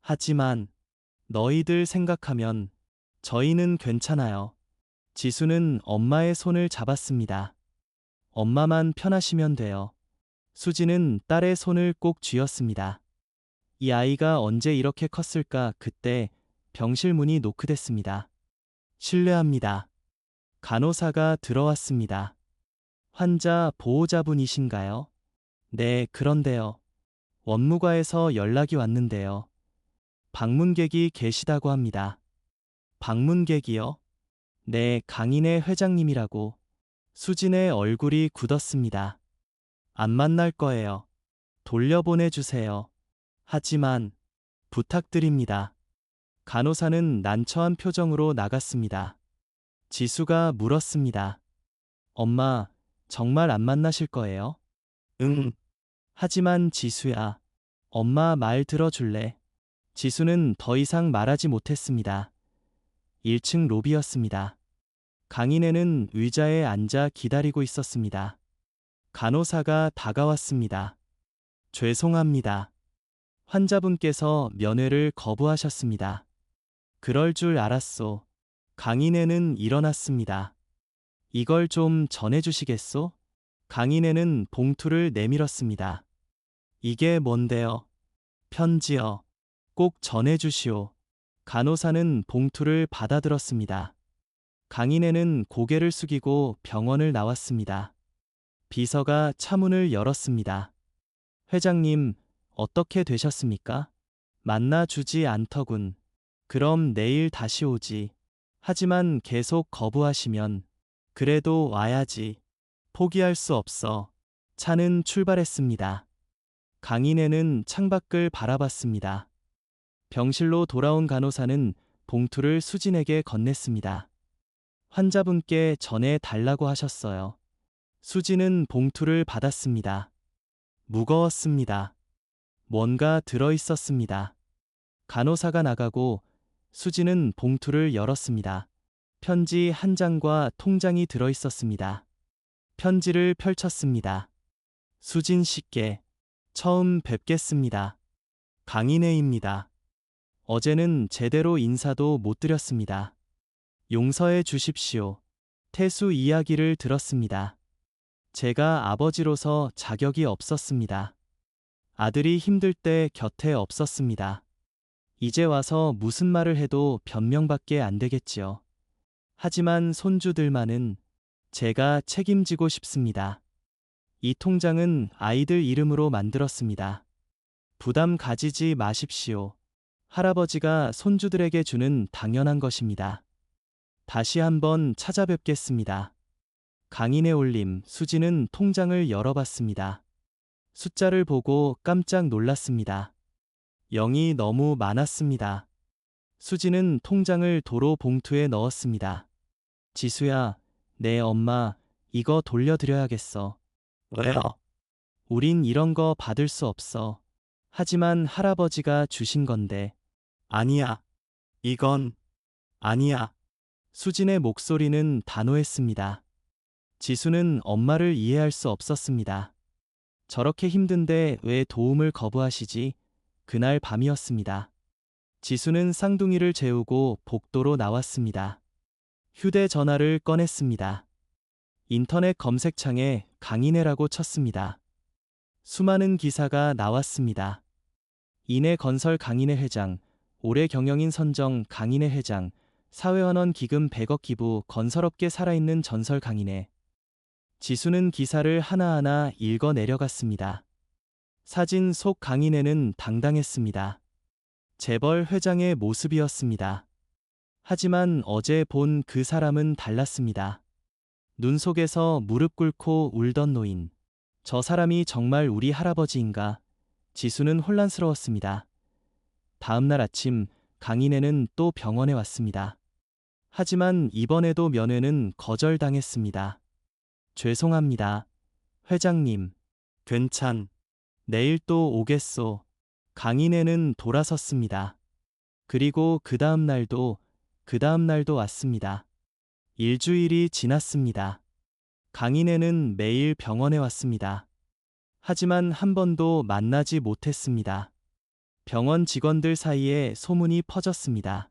하지만 너희들 생각하면 저희는 괜찮아요. 지수는 엄마의 손을 잡았습니다. 엄마만 편하시면 돼요. 수지는 딸의 손을 꼭 쥐었습니다. 이 아이가 언제 이렇게 컸을까. 그때 병실 문이 노크됐습니다. 실례합니다. 간호사가 들어왔습니다. 환자 보호자분이신가요? 네, 그런데요. 원무과에서 연락이 왔는데요. 방문객이 계시다고 합니다. 방문객이요? 네, 강인의 회장님이라고. 수진의 얼굴이 굳었습니다. 안 만날 거예요. 돌려보내주세요. 하지만 부탁드립니다. 간호사는 난처한 표정으로 나갔습니다. 지수가 물었습니다. 엄마, 정말 안 만나실 거예요? 응. 하지만 지수야, 엄마 말 들어줄래? 지수는 더 이상 말하지 못했습니다. 1층 로비였습니다. 강인애는 의자에 앉아 기다리고 있었습니다. 간호사가 다가왔습니다. 죄송합니다. 환자분께서 면회를 거부하셨습니다. 그럴 줄 알았소. 강인애는 일어났습니다. 이걸 좀 전해주시겠소? 강인애는 봉투를 내밀었습니다. 이게 뭔데요? 편지요. 꼭 전해주시오. 간호사는 봉투를 받아들었습니다. 강인애는 고개를 숙이고 병원을 나왔습니다. 비서가 차문을 열었습니다. 회장님, 어떻게 되셨습니까? 만나주지 않더군. 그럼 내일 다시 오지. 하지만 계속 거부하시면 그래도 와야지. 포기할 수 없어. 차는 출발했습니다. 강인애는 창밖을 바라봤습니다. 병실로 돌아온 간호사는 봉투를 수진에게 건넸습니다. 환자분께 전해 달라고 하셨어요. 수진은 봉투를 받았습니다. 무거웠습니다. 뭔가 들어 있었습니다. 간호사가 나가고 수진은 봉투를 열었습니다. 편지 한 장과 통장이 들어 있었습니다. 편지를 펼쳤습니다. 수진 씨께 처음 뵙겠습니다. 강인애입니다. 어제는 제대로 인사도 못 드렸습니다. 용서해 주십시오. 태수 이야기를 들었습니다. 제가 아버지로서 자격이 없었습니다. 아들이 힘들 때 곁에 없었습니다. 이제 와서 무슨 말을 해도 변명밖에 안 되겠지요. 하지만 손주들만은 제가 책임지고 싶습니다. 이 통장은 아이들 이름으로 만들었습니다. 부담 가지지 마십시오. 할아버지가 손주들에게 주는 당연한 것입니다. 다시 한번 찾아뵙겠습니다. 강인애 올림. 수지는 통장을 열어봤습니다. 숫자를 보고 깜짝 놀랐습니다. 0이 너무 많았습니다. 수지는 통장을 도로 봉투에 넣었습니다. 지수야, 내 엄마 이거 돌려드려야겠어. 왜요? 우린 이런 거 받을 수 없어. 하지만 할아버지가 주신 건데. 아니야. 이건 아니야. 수진의 목소리는 단호했습니다. 지수는 엄마를 이해할 수 없었습니다. 저렇게 힘든데 왜 도움을 거부하시지? 그날 밤이었습니다. 지수는 쌍둥이를 재우고 복도로 나왔습니다. 휴대전화를 꺼냈습니다. 인터넷 검색창에 강인애라고 쳤습니다. 수많은 기사가 나왔습니다. 인해건설 강인애 회장, 올해 경영인 선정 강인애 회장, 사회환원 기금 100억 기부 건설업계 살아있는 전설 강인애. 지수는 기사를 하나하나 읽어 내려갔습니다. 사진 속 강인애는 당당했습니다. 재벌 회장의 모습이었습니다. 하지만 어제 본 그 사람은 달랐습니다. 눈 속에서 무릎 꿇고 울던 노인. 저 사람이 정말 우리 할아버지인가? 지수는 혼란스러웠습니다. 다음 날 아침 강인애는 또 병원에 왔습니다. 하지만 이번에도 면회는 거절당했습니다. 죄송합니다. 회장님. 내일 또 오겠소. 강인애는 돌아섰습니다. 그리고 그 다음 날도 그 다음 날도 왔습니다. 일주일이 지났습니다. 강인애는 매일 병원에 왔습니다. 하지만 한 번도 만나지 못했습니다. 병원 직원들 사이에 소문이 퍼졌습니다.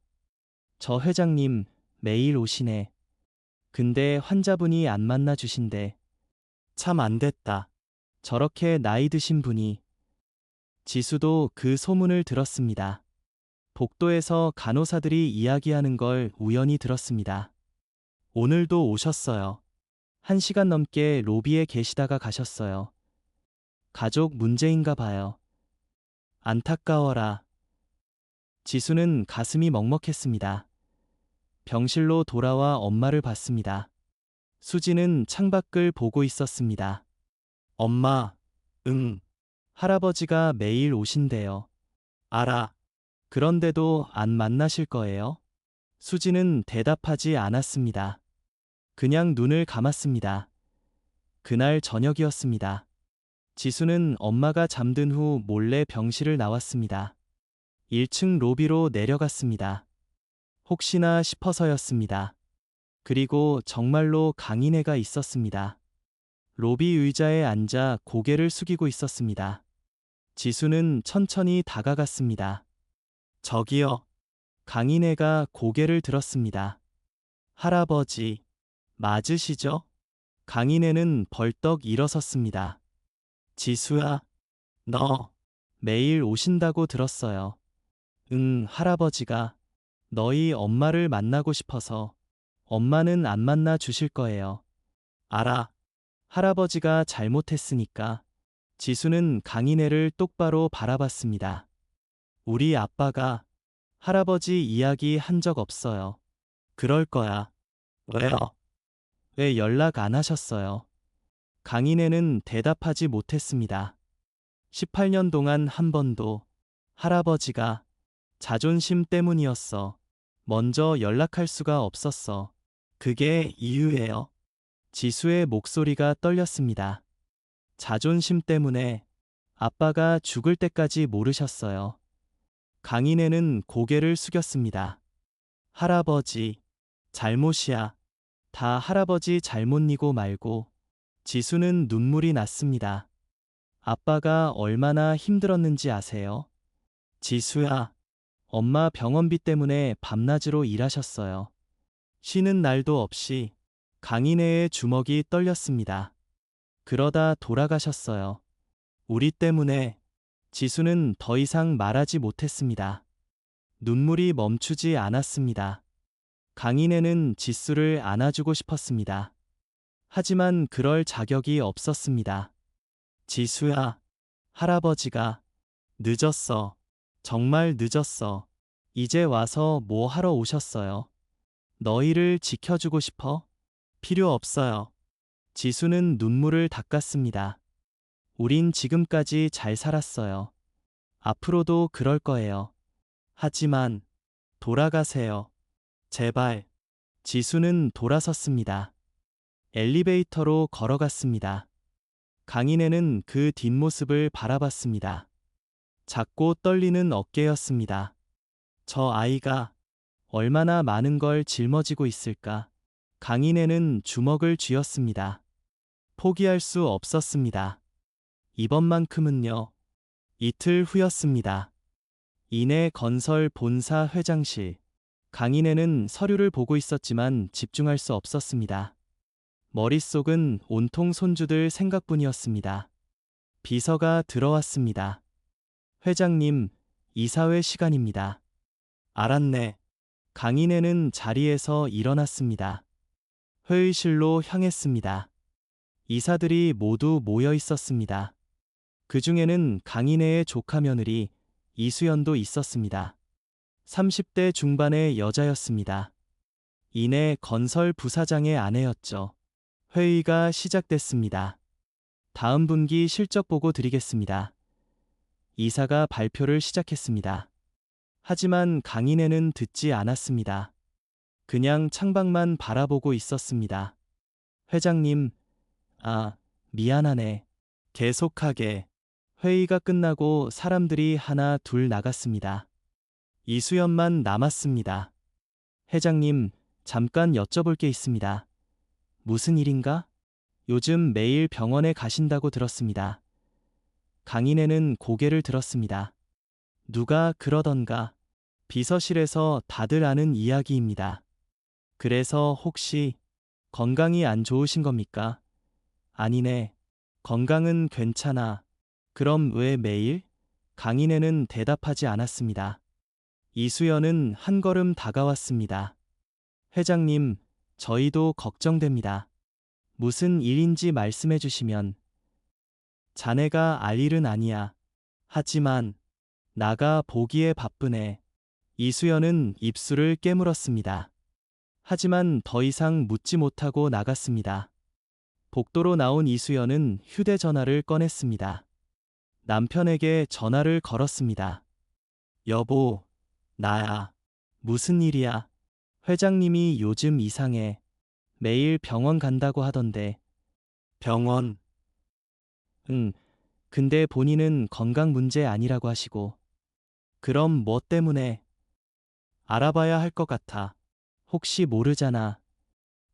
저 회장님 매일 오시네. 근데 환자분이 안 만나 주신대. 참 안 됐다. 저렇게 나이 드신 분이. 지수도 그 소문을 들었습니다. 복도에서 간호사들이 이야기하는 걸 우연히 들었습니다. 오늘도 오셨어요. 1시간 넘게 로비에 계시다가 가셨어요. 가족 문제인가 봐요. 안타까워라. 지수는 가슴이 먹먹했습니다. 병실로 돌아와 엄마를 봤습니다. 수지는 창밖을 보고 있었습니다. 엄마, 응. 할아버지가 매일 오신대요. 알아. 그런데도 안 만나실 거예요? 수지는 대답하지 않았습니다. 그냥 눈을 감았습니다. 그날 저녁이었습니다. 지수는 엄마가 잠든 후 몰래 병실을 나왔습니다. 1층 로비로 내려갔습니다. 혹시나 싶어서였습니다. 그리고 정말로 강인애가 있었습니다. 로비 의자에 앉아 고개를 숙이고 있었습니다. 지수는 천천히 다가갔습니다. 저기요. 강인애가 고개를 들었습니다. 할아버지, 맞으시죠? 강인애는 벌떡 일어섰습니다. 지수야, 너 매일 오신다고 들었어요. 응, 할아버지가 너희 엄마를 만나고 싶어서. 엄마는 안 만나 주실 거예요. 알아. 할아버지가 잘못했으니까. 지수는 강인애를 똑바로 바라봤습니다. 우리 아빠가 할아버지 이야기 한 적 없어요. 그럴 거야. 왜요? 왜 연락 안 하셨어요? 강인애는 대답하지 못했습니다. 18년 동안 한 번도. 할아버지가 자존심 때문이었어. 먼저 연락할 수가 없었어. 그게 이유예요. 지수의 목소리가 떨렸습니다. 자존심 때문에. 아빠가 죽을 때까지 모르셨어요. 강인애는 고개를 숙였습니다. 할아버지, 잘못이야. 다 할아버지 잘못이고 말고. 지수는 눈물이 났습니다. 아빠가 얼마나 힘들었는지 아세요? 지수야, 엄마 병원비 때문에 밤낮으로 일하셨어요. 쉬는 날도 없이. 강인애의 주먹이 떨렸습니다. 그러다 돌아가셨어요. 우리 때문에. 지수는 더 이상 말하지 못했습니다. 눈물이 멈추지 않았습니다. 강인애는 지수를 안아주고 싶었습니다. 하지만 그럴 자격이 없었습니다. 지수야, 할아버지가 늦었어. 정말 늦었어. 이제 와서 뭐 하러 오셨어요? 너희를 지켜주고 싶어? 필요 없어요. 지수는 눈물을 닦았습니다. 우린 지금까지 잘 살았어요. 앞으로도 그럴 거예요. 하지만 돌아가세요. 제발. 지수는 돌아섰습니다. 엘리베이터로 걸어갔습니다. 강인애는 그 뒷모습을 바라봤습니다. 작고 떨리는 어깨였습니다. 저 아이가 얼마나 많은 걸 짊어지고 있을까. 강인애는 주먹을 쥐었습니다. 포기할 수 없었습니다. 이번만큼은요. 이틀 후였습니다. 이내 건설 본사 회장실. 강인애는 서류를 보고 있었지만 집중할 수 없었습니다. 머릿속은 온통 손주들 생각뿐이었습니다. 비서가 들어왔습니다. 회장님, 이사회 시간입니다. 알았네. 강인애는 자리에서 일어났습니다. 회의실로 향했습니다. 이사들이 모두 모여 있었습니다. 그 중에는 강인애의 조카 며느리 이수연도 있었습니다. 30대 중반의 여자였습니다. 이내 건설 부사장의 아내였죠. 회의가 시작됐습니다. 다음 분기 실적 보고 드리겠습니다. 이사가 발표를 시작했습니다. 하지만 강인애는 듣지 않았습니다. 그냥 창밖만 바라보고 있었습니다. 회장님, 미안하네. 계속하게. 회의가 끝나고 사람들이 하나 둘 나갔습니다. 이수연만 남았습니다. 회장님, 잠깐 여쭤볼 게 있습니다. 무슨 일인가? 요즘 매일 병원에 가신다고 들었습니다. 강인애는 고개를 들었습니다. 누가 그러던가. 비서실에서 다들 아는 이야기입니다. 그래서 혹시 건강이 안 좋으신 겁니까? 아니네. 건강은 괜찮아. 그럼 왜 매일? 강인애는 대답하지 않았습니다. 이수연은 한 걸음 다가왔습니다. 회장님, 저희도 걱정됩니다. 무슨 일인지 말씀해 주시면. 자네가 알 일은 아니야. 하지만 나가 보기에 바쁘네. 이수연은 입술을 깨물었습니다. 하지만 더 이상 묻지 못하고 나갔습니다. 복도로 나온 이수연은 휴대전화를 꺼냈습니다. 남편에게 전화를 걸었습니다. 여보, 나야. 무슨 일이야? 회장님이 요즘 이상해. 매일 병원 간다고 하던데. 병원? 응, 근데 본인은 건강 문제 아니라고 하시고. 그럼 뭐 때문에? 알아봐야 할 것 같아. 혹시 모르잖아.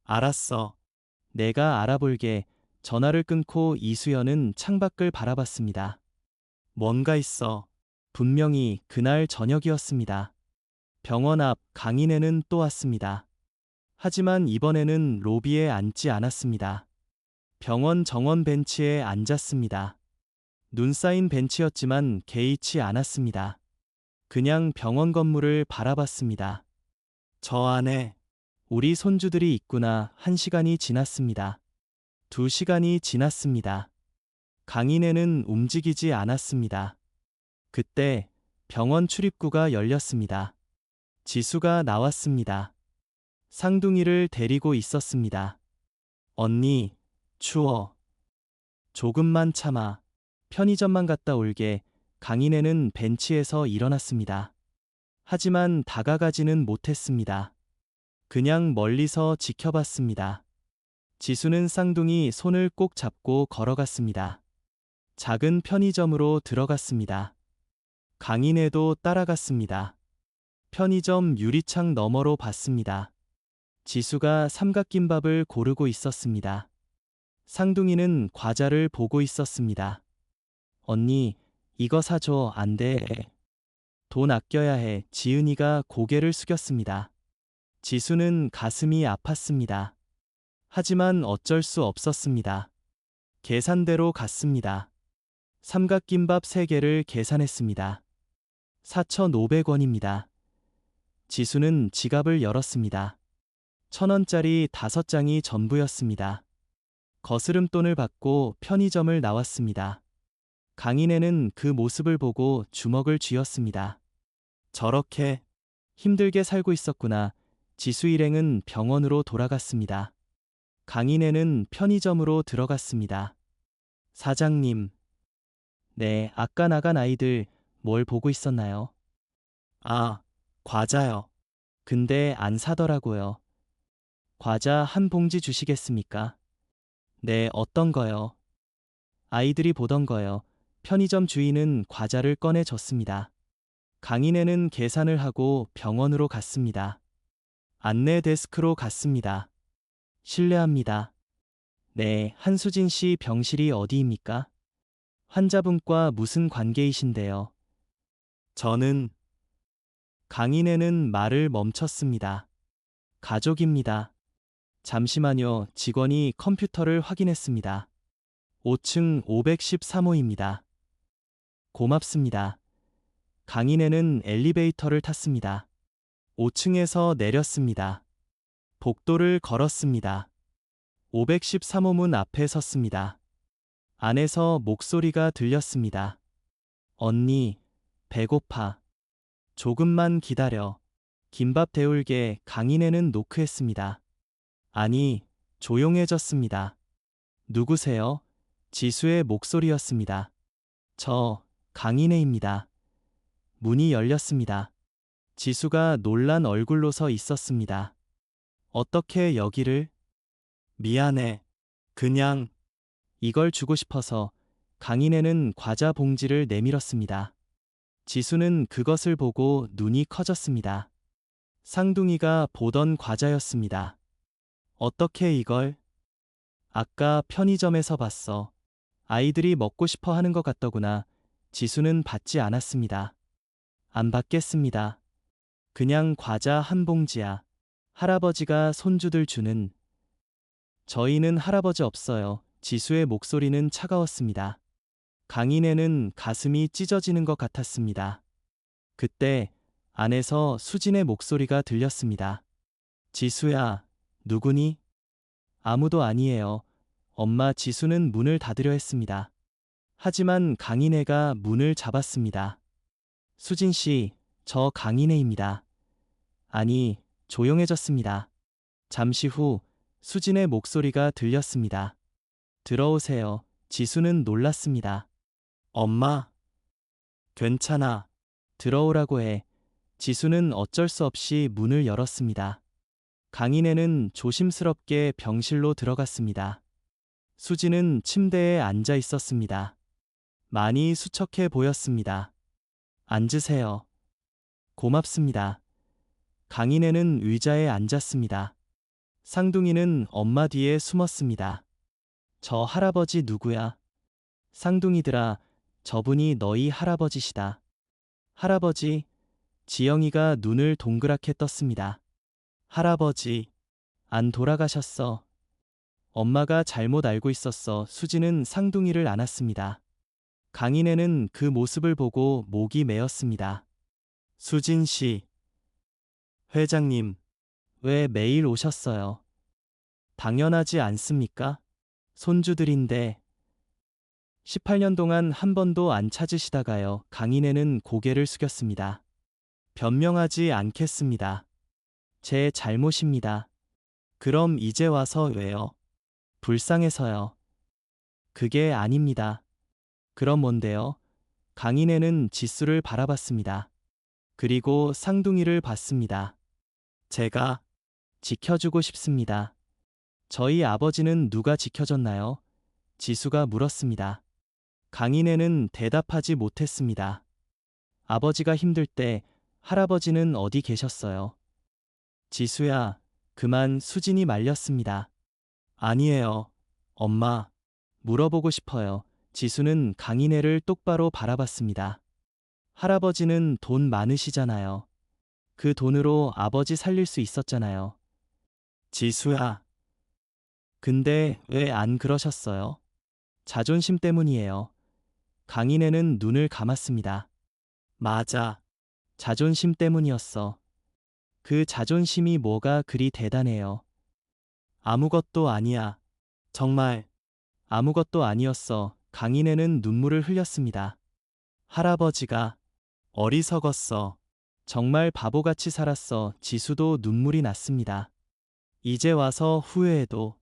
알았어. 내가 알아볼게. 전화를 끊고 이수연은 창밖을 바라봤습니다. 뭔가 있어. 분명히 그날 저녁이었습니다. 병원 앞 강인애는 또 왔습니다. 하지만 이번에는 로비에 앉지 않았습니다. 병원 정원 벤치에 앉았습니다. 눈 쌓인 벤치였지만 개의치 않았습니다. 그냥 병원 건물을 바라봤습니다. 저 안에 우리 손주들이 있구나. 1시간이 지났습니다. 2시간이 지났습니다. 강인애는 움직이지 않았습니다. 그때 병원 출입구가 열렸습니다. 지수가 나왔습니다. 상둥이를 데리고 있었습니다. 언니, 추워. 조금만 참아. 편의점만 갔다 올게. 강인애는 벤치에서 일어났습니다. 하지만 다가가지는 못했습니다. 그냥 멀리서 지켜봤습니다. 지수는 쌍둥이 손을 꼭 잡고 걸어갔습니다. 작은 편의점으로 들어갔습니다. 강인애도 따라갔습니다. 편의점 유리창 너머로 봤습니다. 지수가 삼각김밥을 고르고 있었습니다. 쌍둥이는 과자를 보고 있었습니다. 언니, 이거 사줘. 안 돼. 돈 아껴야 해. 지은이가 고개를 숙였습니다. 지수는 가슴이 아팠습니다. 하지만 어쩔 수 없었습니다. 계산대로 갔습니다. 삼각김밥 3개를 계산했습니다. 4,500원입니다. 지수는 지갑을 열었습니다. 1,000원짜리 5장이 전부였습니다. 거스름돈을 받고 편의점을 나왔습니다. 강인애는 그 모습을 보고 주먹을 쥐었습니다. 저렇게 힘들게 살고 있었구나. 지수 일행은 병원으로 돌아갔습니다. 강인애는 편의점으로 들어갔습니다. 사장님. 네, 아까 나간 아이들 뭘 보고 있었나요? 아, 과자요. 근데 안 사더라고요. 과자 한 봉지 주시겠습니까? 네, 어떤 거요? 아이들이 보던 거요. 편의점 주인은 과자를 꺼내 줬습니다. 강인애는 계산을 하고 병원으로 갔습니다. 안내 데스크로 갔습니다. 실례합니다. 네, 한수진 씨 병실이 어디입니까? 환자분과 무슨 관계이신데요? 저는 강인애는 말을 멈췄습니다. 가족입니다. 잠시만요. 직원이 컴퓨터를 확인했습니다. 5층 513호입니다. 고맙습니다. 강인애는 엘리베이터를 탔습니다. 5층에서 내렸습니다. 복도를 걸었습니다. 513호 문 앞에 섰습니다. 안에서 목소리가 들렸습니다. 언니, 배고파. 조금만 기다려. 김밥 데울게. 강인애는 노크했습니다. 아니, 조용해졌습니다. 누구세요? 지수의 목소리였습니다. 저, 강인애입니다. 문이 열렸습니다. 지수가 놀란 얼굴로 서 있었습니다. 어떻게 여기를? 미안해. 그냥 이걸 주고 싶어서. 강인애는 과자 봉지를 내밀었습니다. 지수는 그것을 보고 눈이 커졌습니다. 쌍둥이가 보던 과자였습니다. 어떻게 이걸? 아까 편의점에서 봤어. 아이들이 먹고 싶어 하는 것 같더구나. 지수는 받지 않았습니다. 안 받겠습니다. 그냥 과자 한 봉지야. 할아버지가 손주들 주는. 저희는 할아버지 없어요. 지수의 목소리는 차가웠습니다. 강인애는 가슴이 찢어지는 것 같았습니다. 그때 안에서 수진의 목소리가 들렸습니다. 지수야, 누구니? 아무도 아니에요. 엄마. 지수는 문을 닫으려 했습니다. 하지만 강인애가 문을 잡았습니다. 수진 씨, 저 강인애입니다. 아니, 조용해졌습니다. 잠시 후 수진의 목소리가 들렸습니다. 들어오세요. 지수는 놀랐습니다. 엄마, 괜찮아. 들어오라고 해. 지수는 어쩔 수 없이 문을 열었습니다. 강인애는 조심스럽게 병실로 들어갔습니다. 수진은 침대에 앉아 있었습니다. 많이 수척해 보였습니다. 앉으세요. 고맙습니다. 강인애는 의자에 앉았습니다. 쌍둥이는 엄마 뒤에 숨었습니다. 저 할아버지 누구야? 쌍둥이들아, 저분이 너희 할아버지시다. 할아버지? 지영이가 눈을 동그랗게 떴습니다. 할아버지, 안 돌아가셨어. 엄마가 잘못 알고 있었어. 수지는 쌍둥이를 안았습니다. 강인애는 그 모습을 보고 목이 메었습니다. 수진 씨, 회장님, 왜 매일 오셨어요? 당연하지 않습니까? 손주들인데. 18년 동안 한 번도 안 찾으시다가요. 강인애는 고개를 숙였습니다. 변명하지 않겠습니다. 제 잘못입니다. 그럼 이제 와서 왜요? 불쌍해서요. 그게 아닙니다. 그럼 뭔데요? 강인애는 지수를 바라봤습니다. 그리고 쌍둥이를 봤습니다. 제가 지켜주고 싶습니다. 저희 아버지는 누가 지켜줬나요? 지수가 물었습니다. 강인애는 대답하지 못했습니다. 아버지가 힘들 때 할아버지는 어디 계셨어요? 지수야, 그만. 수진이 말렸습니다. 아니에요. 엄마, 물어보고 싶어요. 지수는 강인애를 똑바로 바라봤습니다. 할아버지는 돈 많으시잖아요. 그 돈으로 아버지 살릴 수 있었잖아요. 지수야. 근데 왜 안 그러셨어요? 자존심 때문이에요. 강인애는 눈을 감았습니다. 맞아. 자존심 때문이었어. 그 자존심이 뭐가 그리 대단해요. 아무것도 아니야. 정말 아무것도 아니었어. 강인애는 눈물을 흘렸습니다. 할아버지가 어리석었어. 정말 바보같이 살았어. 지수도 눈물이 났습니다. 이제 와서 후회해도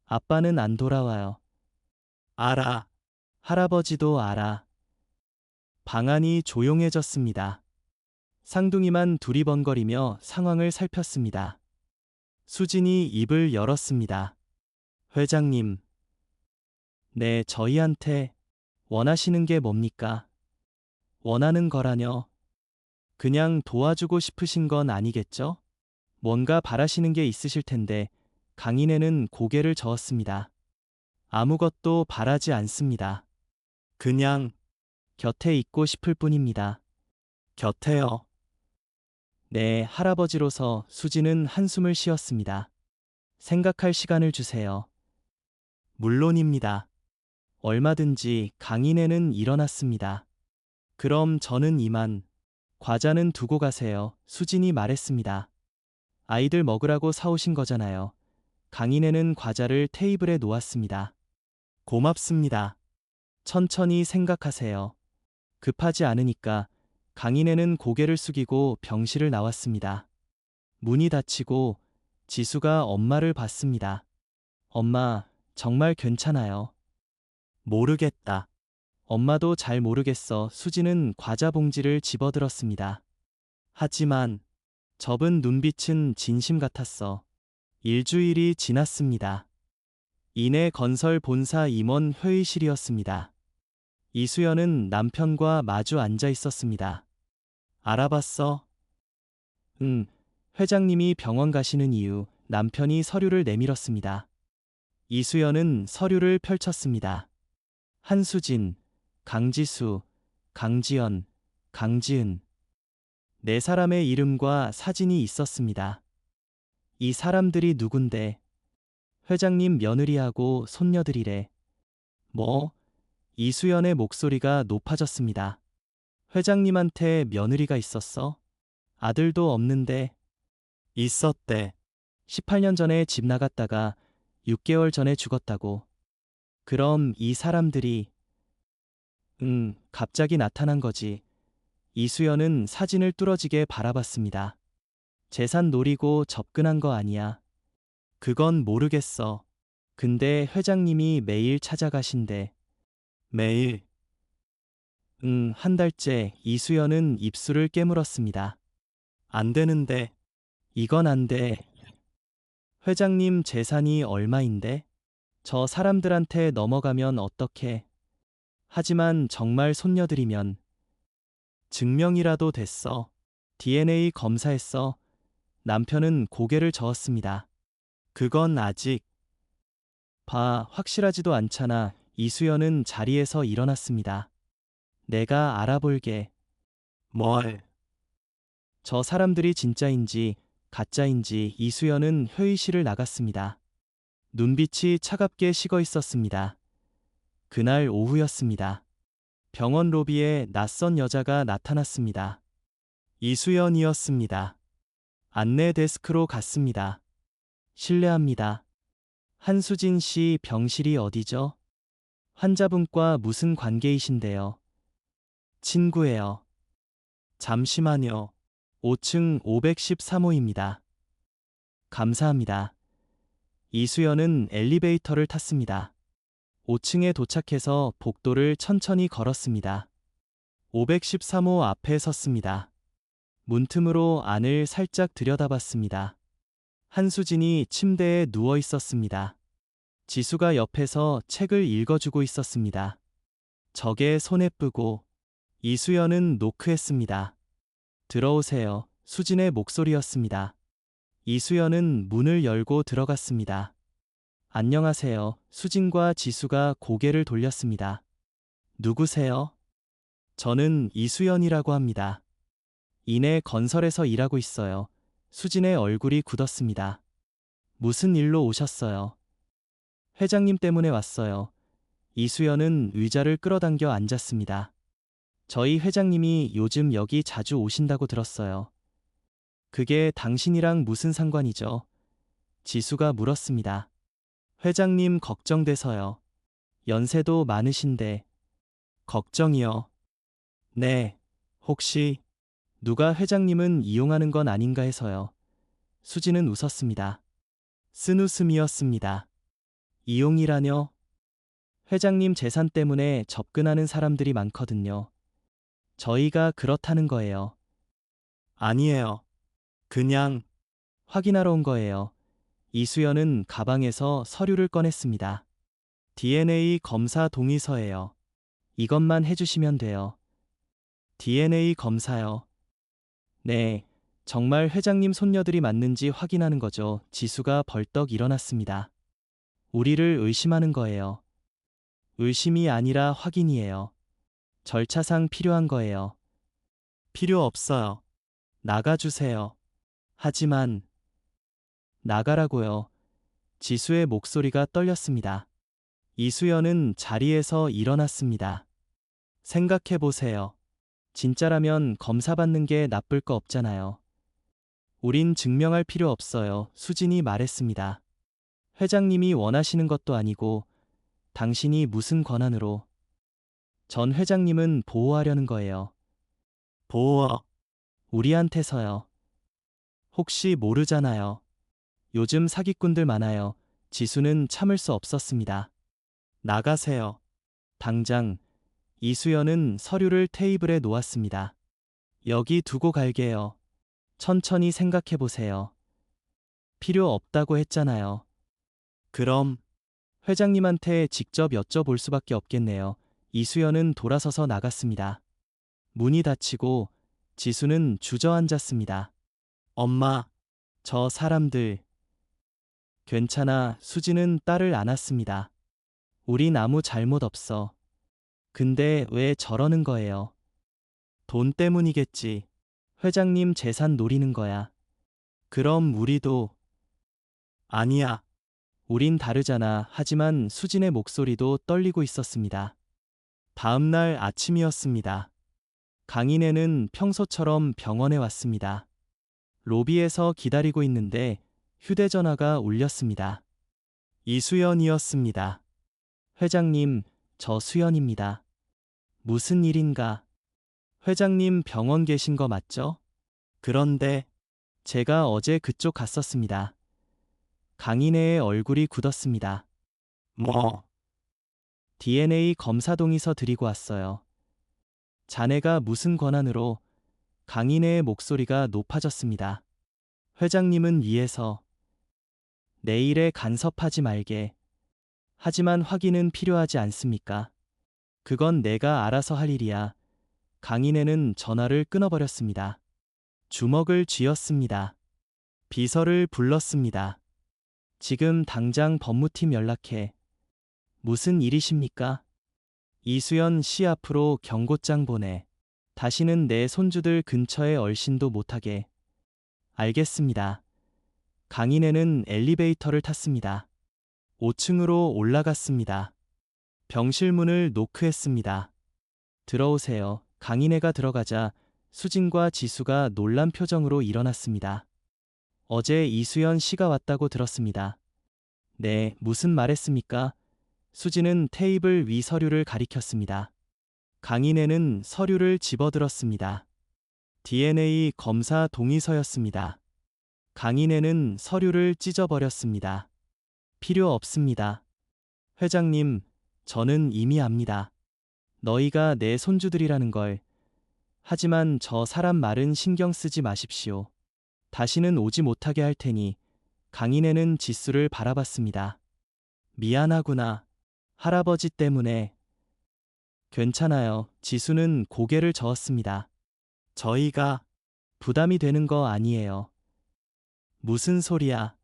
아빠는 안 돌아와요. 알아. 할아버지도 알아. 방 안이 조용해졌습니다. 쌍둥이만 두리번거리며 상황을 살폈습니다. 수진이 입을 열었습니다. 회장님. 네, 저희한테 원하시는 게 뭡니까? 원하는 거라뇨? 그냥 도와주고 싶으신 건 아니겠죠? 뭔가 바라시는 게 있으실 텐데. 강인애는 고개를 저었습니다. 아무것도 바라지 않습니다. 그냥 곁에 있고 싶을 뿐입니다. 곁에요. 네, 할아버지로서. 수지는 한숨을 쉬었습니다. 생각할 시간을 주세요. 물론입니다. 얼마든지. 강인애는 일어났습니다. 그럼 저는 이만. 과자는 두고 가세요. 수진이 말했습니다. 아이들 먹으라고 사오신 거잖아요. 강인애는 과자를 테이블에 놓았습니다. 고맙습니다. 천천히 생각하세요. 급하지 않으니까. 강인애는 고개를 숙이고 병실을 나왔습니다. 문이 닫히고 지수가 엄마를 봤습니다. 엄마, 정말 괜찮아요. 모르겠다. 엄마도 잘 모르겠어. 수지는 과자 봉지를 집어들었습니다. 하지만 접은 눈빛은 진심 같았어. 일주일이 지났습니다. 이내 건설 본사 임원 회의실이었습니다. 이수연은 남편과 마주 앉아 있었습니다. 알아봤어? 응. 회장님이 병원 가시는 이유, 남편이 서류를 내밀었습니다. 이수연은 서류를 펼쳤습니다. 한수진, 강지수, 강지연, 강지은. 네 사람의 이름과 사진이 있었습니다. 이 사람들이 누군데? 회장님 며느리하고 손녀들이래. 뭐? 이수연의 목소리가 높아졌습니다. 회장님한테 며느리가 있었어? 아들도 없는데. 있었대. 18년 전에 집 나갔다가 6개월 전에 죽었다고. 그럼 이 사람들이. 갑자기 나타난 거지. 이수연은 사진을 뚫어지게 바라봤습니다. 재산 노리고 접근한 거 아니야. 그건 모르겠어. 근데 회장님이 매일 찾아가신대. 매일? 한 달째. 이수연은 입술을 깨물었습니다. 안 되는데. 이건 안 돼. 회장님 재산이 얼마인데? 저 사람들한테 넘어가면 어떡해. 하지만 정말 손녀들이면. 증명이라도 됐어. DNA 검사했어. 남편은 고개를 저었습니다. 그건 아직. 봐, 확실하지도 않잖아. 이수연은 자리에서 일어났습니다. 내가 알아볼게. 뭘? 저 사람들이 진짜인지 가짜인지. 이수연은 회의실을 나갔습니다. 눈빛이 차갑게 식어 있었습니다. 그날 오후였습니다. 병원 로비에 낯선 여자가 나타났습니다. 이수연이었습니다. 안내 데스크로 갔습니다. 실례합니다. 한수진 씨 병실이 어디죠? 환자분과 무슨 관계이신데요? 친구예요. 잠시만요. 5층 513호입니다. 감사합니다. 이수연은 엘리베이터를 탔습니다. 5층에 도착해서 복도를 천천히 걸었습니다. 513호 앞에 섰습니다. 문틈으로 안을 살짝 들여다봤습니다. 한수진이 침대에 누워 있었습니다. 지수가 옆에서 책을 읽어주고 있었습니다. 적의 손에 쁘고. 이수연은 노크했습니다. 들어오세요. 수진의 목소리였습니다. 이수연은 문을 열고 들어갔습니다. 안녕하세요. 수진과 지수가 고개를 돌렸습니다. 누구세요? 저는 이수연이라고 합니다. 이내 건설에서 일하고 있어요. 수진의 얼굴이 굳었습니다. 무슨 일로 오셨어요? 회장님 때문에 왔어요. 이수연은 의자를 끌어당겨 앉았습니다. 저희 회장님이 요즘 여기 자주 오신다고 들었어요. 그게 당신이랑 무슨 상관이죠? 지수가 물었습니다. 회장님 걱정돼서요. 연세도 많으신데. 걱정이요? 네. 혹시 누가 회장님은 이용하는 건 아닌가 해서요. 수지는 웃었습니다. 쓴웃음이었습니다. 이용이라뇨? 회장님 재산 때문에 접근하는 사람들이 많거든요. 저희가 그렇다는 거예요. 아니에요. 그냥 확인하러 온 거예요. 이수연은 가방에서 서류를 꺼냈습니다. DNA 검사 동의서예요. 이것만 해주시면 돼요. DNA 검사요. 네, 정말 회장님 손녀들이 맞는지 확인하는 거죠. 지수가 벌떡 일어났습니다. 우리를 의심하는 거예요. 의심이 아니라 확인이에요. 절차상 필요한 거예요. 필요 없어요. 나가주세요. 하지만 나가라고요. 지수의 목소리가 떨렸습니다. 이수연은 자리에서 일어났습니다. 생각해보세요. 진짜라면 검사받는 게 나쁠 거 없잖아요. 우린 증명할 필요 없어요. 수진이 말했습니다. 회장님이 원하시는 것도 아니고 당신이 무슨 권한으로. 전 회장님은 보호하려는 거예요. 보호? 우리한테서요. 혹시 모르잖아요. 요즘 사기꾼들 많아요. 지수는 참을 수 없었습니다. 나가세요. 당장. 이수연은 서류를 테이블에 놓았습니다. 여기 두고 갈게요. 천천히 생각해보세요. 필요 없다고 했잖아요. 그럼 회장님한테 직접 여쭤볼 수밖에 없겠네요. 이수연은 돌아서서 나갔습니다. 문이 닫히고 지수는 주저앉았습니다. 엄마, 저 사람들. 괜찮아. 수지는 딸을 안았습니다. 우린 아무 잘못 없어. 근데 왜 저러는 거예요? 돈 때문이겠지. 회장님 재산 노리는 거야. 그럼 우리도. 아니야. 우린 다르잖아. 하지만 수진의 목소리도 떨리고 있었습니다. 다음 날 아침이었습니다. 강인애는 평소처럼 병원에 왔습니다. 로비에서 기다리고 있는데 휴대전화가 울렸습니다. 이수연이었습니다. 회장님, 저 수연입니다. 무슨 일인가? 회장님 병원 계신 거 맞죠? 그런데 제가 어제 그쪽 갔었습니다. 강인애의 얼굴이 굳었습니다. 뭐? DNA 검사 동의서 드리고 왔어요. 자네가 무슨 권한으로? 강인애의 목소리가 높아졌습니다. 회장님은 위에서 내일에 간섭하지 말게. 하지만 확인은 필요하지 않습니까? 그건 내가 알아서 할 일이야. 강인애는 전화를 끊어버렸습니다. 주먹을 쥐었습니다. 비서를 불렀습니다. 지금 당장 법무팀 연락해. 무슨 일이십니까? 이수연 씨 앞으로 경고장 보내. 다시는 내 손주들 근처에 얼씬도 못하게. 알겠습니다. 강인애는 엘리베이터를 탔습니다. 5층으로 올라갔습니다. 병실 문을 노크했습니다. 들어오세요. 강인애가 들어가자 수진과 지수가 놀란 표정으로 일어났습니다. 어제 이수연 씨가 왔다고 들었습니다. 네, 무슨 말했습니까? 수진은 테이블 위 서류를 가리켰습니다. 강인애는 서류를 집어들었습니다. DNA 검사 동의서였습니다. 강인애는 서류를 찢어버렸습니다. 필요 없습니다. 회장님, 저는 이미 압니다. 너희가 내 손주들이라는 걸. 하지만 저 사람 말은 신경 쓰지 마십시오. 다시는 오지 못하게 할 테니. 강인애는 지수를 바라봤습니다. 미안하구나. 할아버지 때문에. 괜찮아요. 지수는 고개를 저었습니다. 저희가 부담이 되는 거 아니에요. 무슨 소리야.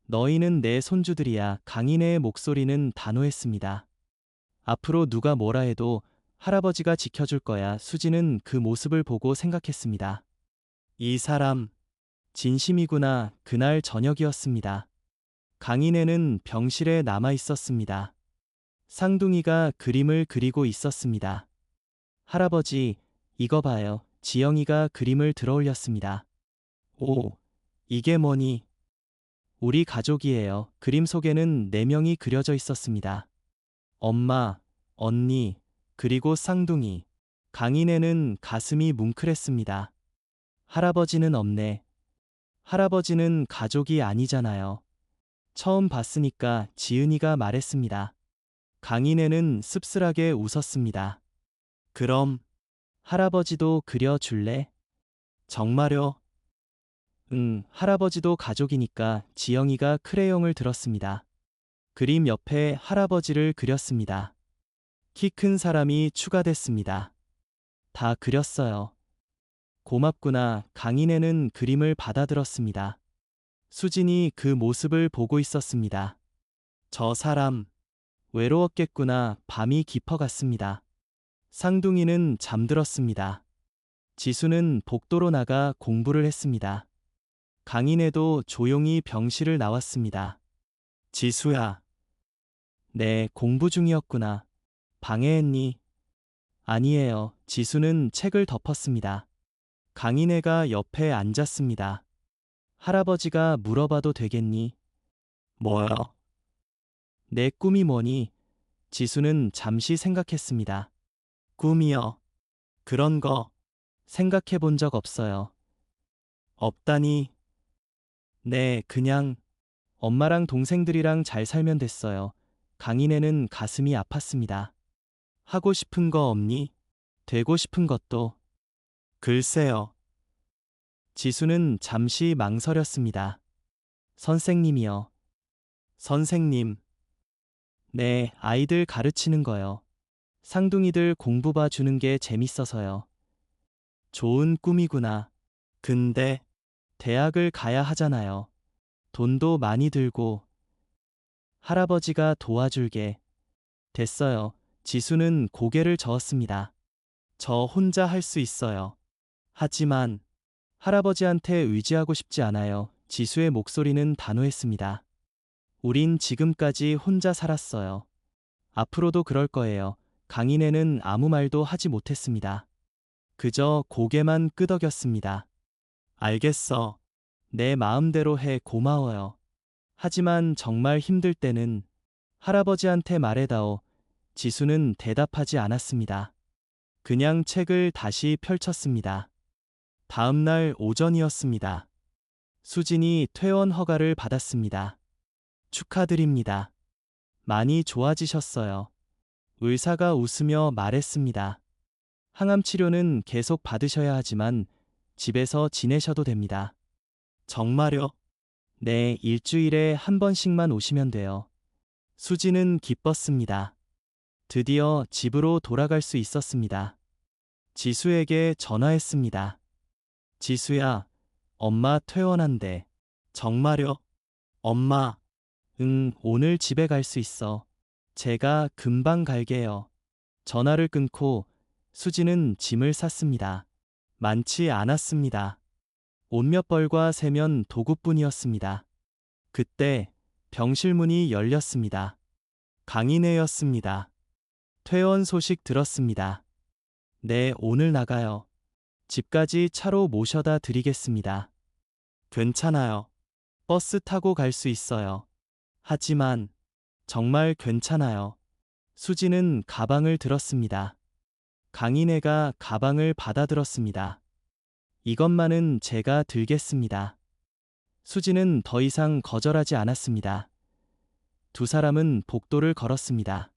너희는 내 손주들이야. 강인애의 목소리는 단호했습니다. 앞으로 누가 뭐라 해도 할아버지가 지켜줄 거야. 수지는 그 모습을 보고 생각했습니다. 이 사람 진심이구나. 그날 저녁이었습니다. 강인애는 병실에 남아 있었습니다. 상둥이가 그림을 그리고 있었습니다. 할아버지, 이거 봐요. 지영이가 그림을 들어올렸습니다. 오, 이게 뭐니? 우리 가족이에요. 그림 속에는 4명이 그려져 있었습니다. 엄마, 언니, 그리고 쌍둥이. 강인애는 가슴이 뭉클했습니다. 할아버지는 없네. 할아버지는 가족이 아니잖아요. 처음 봤으니까 지은이가 말했습니다. 강인애는 씁쓸하게 웃었습니다. 그럼 할아버지도 그려줄래? 정말요? 응, 할아버지도 가족이니까. 지영이가 크레용을 들었습니다. 그림 옆에 할아버지를 그렸습니다. 키 큰 사람이 추가됐습니다. 다 그렸어요. 고맙구나. 강인애는 그림을 받아들었습니다. 수진이 그 모습을 보고 있었습니다. 저 사람 외로웠겠구나. 밤이 깊어갔습니다. 상둥이는 잠들었습니다. 지수는 복도로 나가 공부를 했습니다. 강인애도 조용히 병실을 나왔습니다. 지수야. 네, 공부 중이었구나. 방해했니? 아니에요. 지수는 책을 덮었습니다. 강인애가 옆에 앉았습니다. 할아버지가 물어봐도 되겠니? 뭐요? 내 꿈이 뭐니? 지수는 잠시 생각했습니다. 꿈이요. 그런 거 생각해 본 적 없어요. 없다니. 네, 그냥 엄마랑 동생들이랑 잘 살면 됐어요. 강인애는 가슴이 아팠습니다. 하고 싶은 거 없니? 되고 싶은 것도. 글쎄요. 지수는 잠시 망설였습니다. 선생님이요. 선생님. 네, 아이들 가르치는 거요. 상둥이들 공부 봐주는 게 재밌어서요. 좋은 꿈이구나. 근데 대학을 가야 하잖아요. 돈도 많이 들고 할아버지가 도와줄게. 됐어요. 지수는 고개를 저었습니다. 저 혼자 할 수 있어요. 하지만 할아버지한테 의지하고 싶지 않아요. 지수의 목소리는 단호했습니다. 우린 지금까지 혼자 살았어요. 앞으로도 그럴 거예요. 강인애는 아무 말도 하지 못했습니다. 그저 고개만 끄덕였습니다. 알겠어. 내 마음대로 해. 고마워요. 하지만 정말 힘들 때는 할아버지한테 말해다오. 지수는 대답하지 않았습니다. 그냥 책을 다시 펼쳤습니다. 다음 날 오전이었습니다. 수진이 퇴원 허가를 받았습니다. 축하드립니다. 많이 좋아지셨어요. 의사가 웃으며 말했습니다. 항암 치료는 계속 받으셔야 하지만 집에서 지내셔도 됩니다. 정말요? 네, 일주일에 한 번씩만 오시면 돼요. 수지는 기뻤습니다. 드디어 집으로 돌아갈 수 있었습니다. 지수에게 전화했습니다. 지수야, 엄마 퇴원한대. 정말요? 엄마, 응, 오늘 집에 갈 수 있어. 제가 금방 갈게요. 전화를 끊고 수지는 짐을 쌌습니다. 많지 않았습니다. 옷 몇 벌과 세면 도구뿐이었습니다. 그때 병실 문이 열렸습니다. 강인애였습니다. 퇴원 소식 들었습니다. 네, 오늘 나가요. 집까지 차로 모셔다 드리겠습니다. 괜찮아요. 버스 타고 갈 수 있어요. 하지만 정말 괜찮아요. 수지는 가방을 들었습니다. 강인애가 가방을 받아들었습니다. 이것만은 제가 들겠습니다. 수지는 더 이상 거절하지 않았습니다. 두 사람은 복도를 걸었습니다.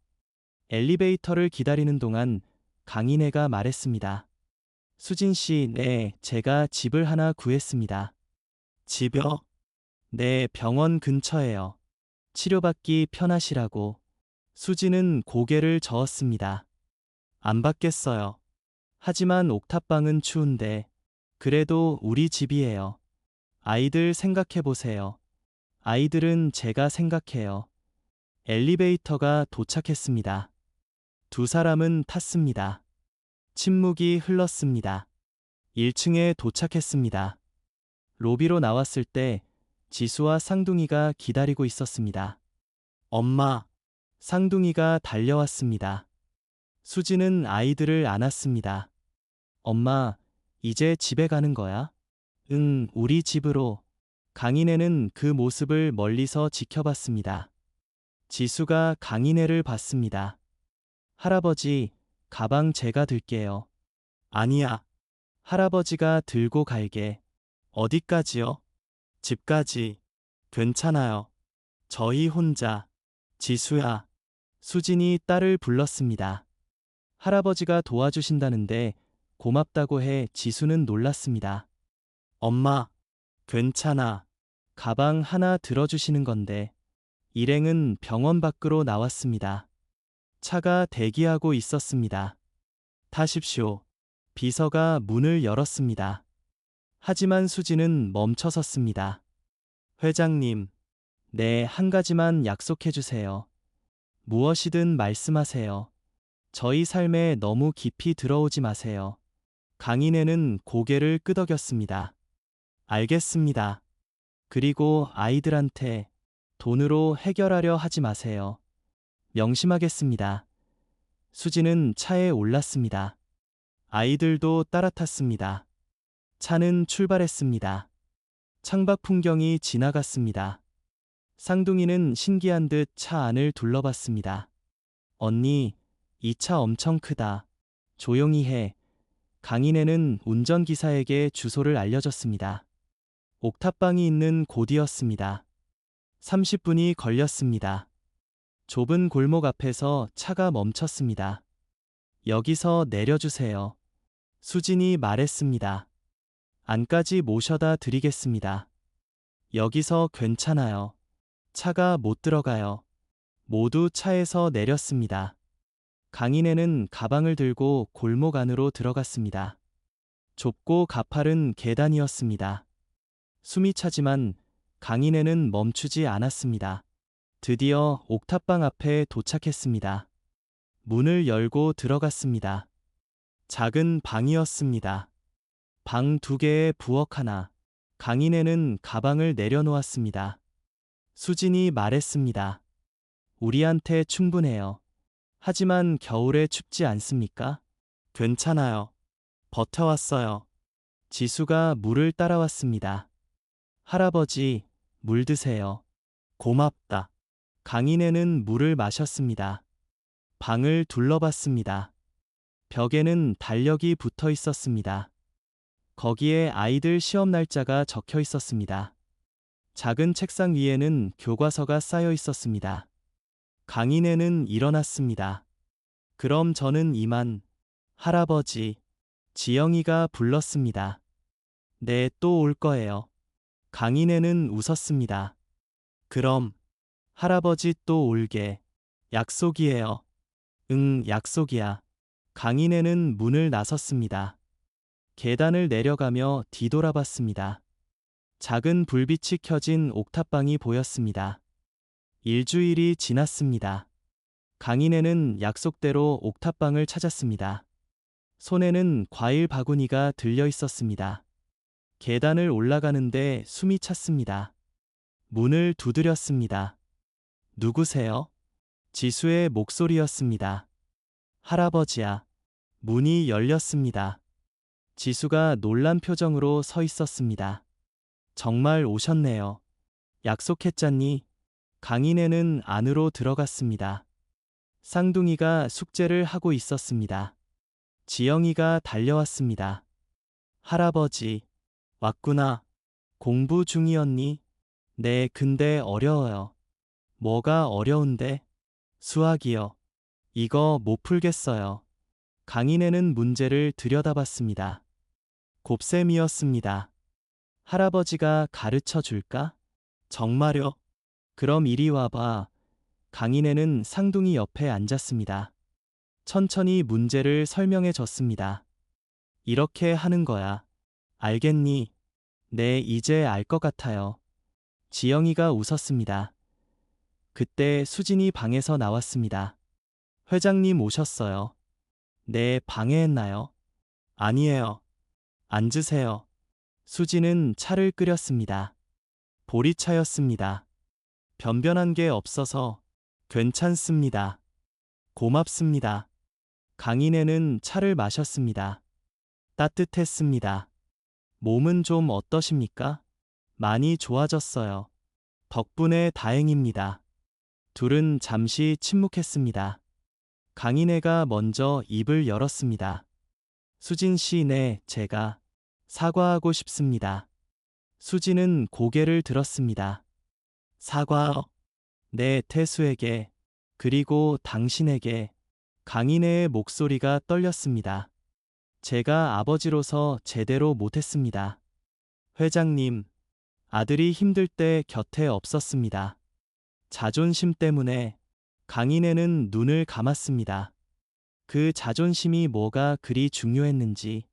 엘리베이터를 기다리는 동안 강인애가 말했습니다. 수진 씨, 네, 제가 집을 하나 구했습니다. 집이요? 네, 병원 근처에요. 치료받기 편하시라고. 수지는 고개를 저었습니다. 안 받겠어요. 하지만 옥탑방은 추운데 그래도 우리 집이에요. 아이들 생각해 보세요. 아이들은 제가 생각해요. 엘리베이터가 도착했습니다. 두 사람은 탔습니다. 침묵이 흘렀습니다. 1층에 도착했습니다. 로비로 나왔을 때 지수와 쌍둥이가 기다리고 있었습니다. 엄마, 쌍둥이가 달려왔습니다. 수지는 아이들을 안았습니다. 엄마, 이제 집에 가는 거야? 응, 우리 집으로. 강인애는 그 모습을 멀리서 지켜봤습니다. 지수가 강인애를 봤습니다. 할아버지, 가방 제가 들게요. 아니야. 할아버지가 들고 갈게. 어디까지요? 집까지. 괜찮아요. 저희 혼자. 지수야. 수진이 딸을 불렀습니다. 할아버지가 도와주신다는데 고맙다고 해. 지수는 놀랐습니다. 엄마, 괜찮아. 가방 하나 들어주시는 건데. 일행은 병원 밖으로 나왔습니다. 차가 대기하고 있었습니다. 타십시오. 비서가 문을 열었습니다. 하지만 수지는 멈춰섰습니다. 회장님, 네, 한 가지만 약속해 주세요. 무엇이든 말씀하세요. 저희 삶에 너무 깊이 들어오지 마세요. 강인애는 고개를 끄덕였습니다. 알겠습니다. 그리고 아이들한테 돈으로 해결하려 하지 마세요. 명심하겠습니다. 수지는 차에 올랐습니다. 아이들도 따라탔습니다. 차는 출발했습니다. 창밖 풍경이 지나갔습니다. 쌍둥이는 신기한 듯 차 안을 둘러봤습니다. 언니, 이 차 엄청 크다. 조용히 해. 강인애는 운전기사에게 주소를 알려줬습니다. 옥탑방이 있는 곳이었습니다. 30분이 걸렸습니다. 좁은 골목 앞에서 차가 멈췄습니다. 여기서 내려주세요. 수진이 말했습니다. 안까지 모셔다 드리겠습니다. 여기서 괜찮아요. 차가 못 들어가요. 모두 차에서 내렸습니다. 강인애는 가방을 들고 골목 안으로 들어갔습니다. 좁고 가파른 계단이었습니다. 숨이 차지만 강인애는 멈추지 않았습니다. 드디어 옥탑방 앞에 도착했습니다. 문을 열고 들어갔습니다. 작은 방이었습니다. 방 2개에 부엌 하나. 강인애는 가방을 내려놓았습니다. 수진이 말했습니다. 우리한테 충분해요. 하지만 겨울에 춥지 않습니까? 괜찮아요. 버텨왔어요. 지수가 물을 따라왔습니다. 할아버지, 물 드세요. 고맙다. 강인애는 물을 마셨습니다. 방을 둘러봤습니다. 벽에는 달력이 붙어 있었습니다. 거기에 아이들 시험 날짜가 적혀 있었습니다. 작은 책상 위에는 교과서가 쌓여 있었습니다. 강인애는 일어났습니다. 그럼 저는 이만. 할아버지, 지영이가 불렀습니다. 네, 또 올 거예요. 강인애는 웃었습니다. 그럼, 할아버지 또 올게. 약속이에요. 응, 약속이야. 강인애는 문을 나섰습니다. 계단을 내려가며 뒤돌아봤습니다. 작은 불빛이 켜진 옥탑방이 보였습니다. 일주일이 지났습니다. 강인애는 약속대로 옥탑방을 찾았습니다. 손에는 과일 바구니가 들려 있었습니다. 계단을 올라가는데 숨이 찼습니다. 문을 두드렸습니다. 누구세요? 지수의 목소리였습니다. 할아버지야. 문이 열렸습니다. 지수가 놀란 표정으로 서 있었습니다. 정말 오셨네요. 약속했잖니? 강인애는 안으로 들어갔습니다. 쌍둥이가 숙제를 하고 있었습니다. 지영이가 달려왔습니다. 할아버지, 왔구나. 공부 중이었니? 네, 근데 어려워요. 뭐가 어려운데? 수학이요. 이거 못 풀겠어요. 강인애는 문제를 들여다봤습니다. 곱셈이었습니다. 할아버지가 가르쳐 줄까? 정말요? 그럼 이리 와봐. 강인애는 쌍둥이 옆에 앉았습니다. 천천히 문제를 설명해 줬습니다. 이렇게 하는 거야. 알겠니? 네, 이제 알 것 같아요. 지영이가 웃었습니다. 그때 수진이 방에서 나왔습니다. 회장님 오셨어요. 네, 방해했나요? 아니에요. 앉으세요. 수진은 차를 끓였습니다. 보리차였습니다. 변변한 게 없어서 괜찮습니다. 고맙습니다. 강인애는 차를 마셨습니다. 따뜻했습니다. 몸은 좀 어떠십니까? 많이 좋아졌어요. 덕분에 다행입니다. 둘은 잠시 침묵했습니다. 강인애가 먼저 입을 열었습니다. 수진 씨, 네, 제가 사과하고 싶습니다. 수진은 고개를 들었습니다. 사과요? 네, 태수에게, 그리고 당신에게. 강인애의 목소리가 떨렸습니다. 제가 아버지로서 제대로 못했습니다. 회장님, 아들이 힘들 때 곁에 없었습니다. 자존심 때문에. 강인애는 눈을 감았습니다. 그 자존심이 뭐가 그리 중요했는지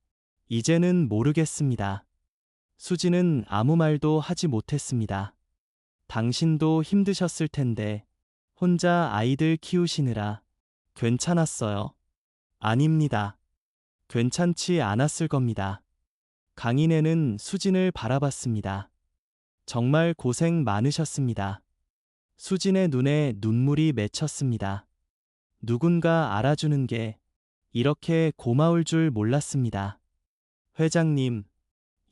이제는 모르겠습니다. 수지는 아무 말도 하지 못했습니다. 당신도 힘드셨을 텐데 혼자 아이들 키우시느라. 괜찮았어요. 아닙니다. 괜찮지 않았을 겁니다. 강인애는 수진을 바라봤습니다. 정말 고생 많으셨습니다. 수진의 눈에 눈물이 맺혔습니다. 누군가 알아주는 게 이렇게 고마울 줄 몰랐습니다. 회장님,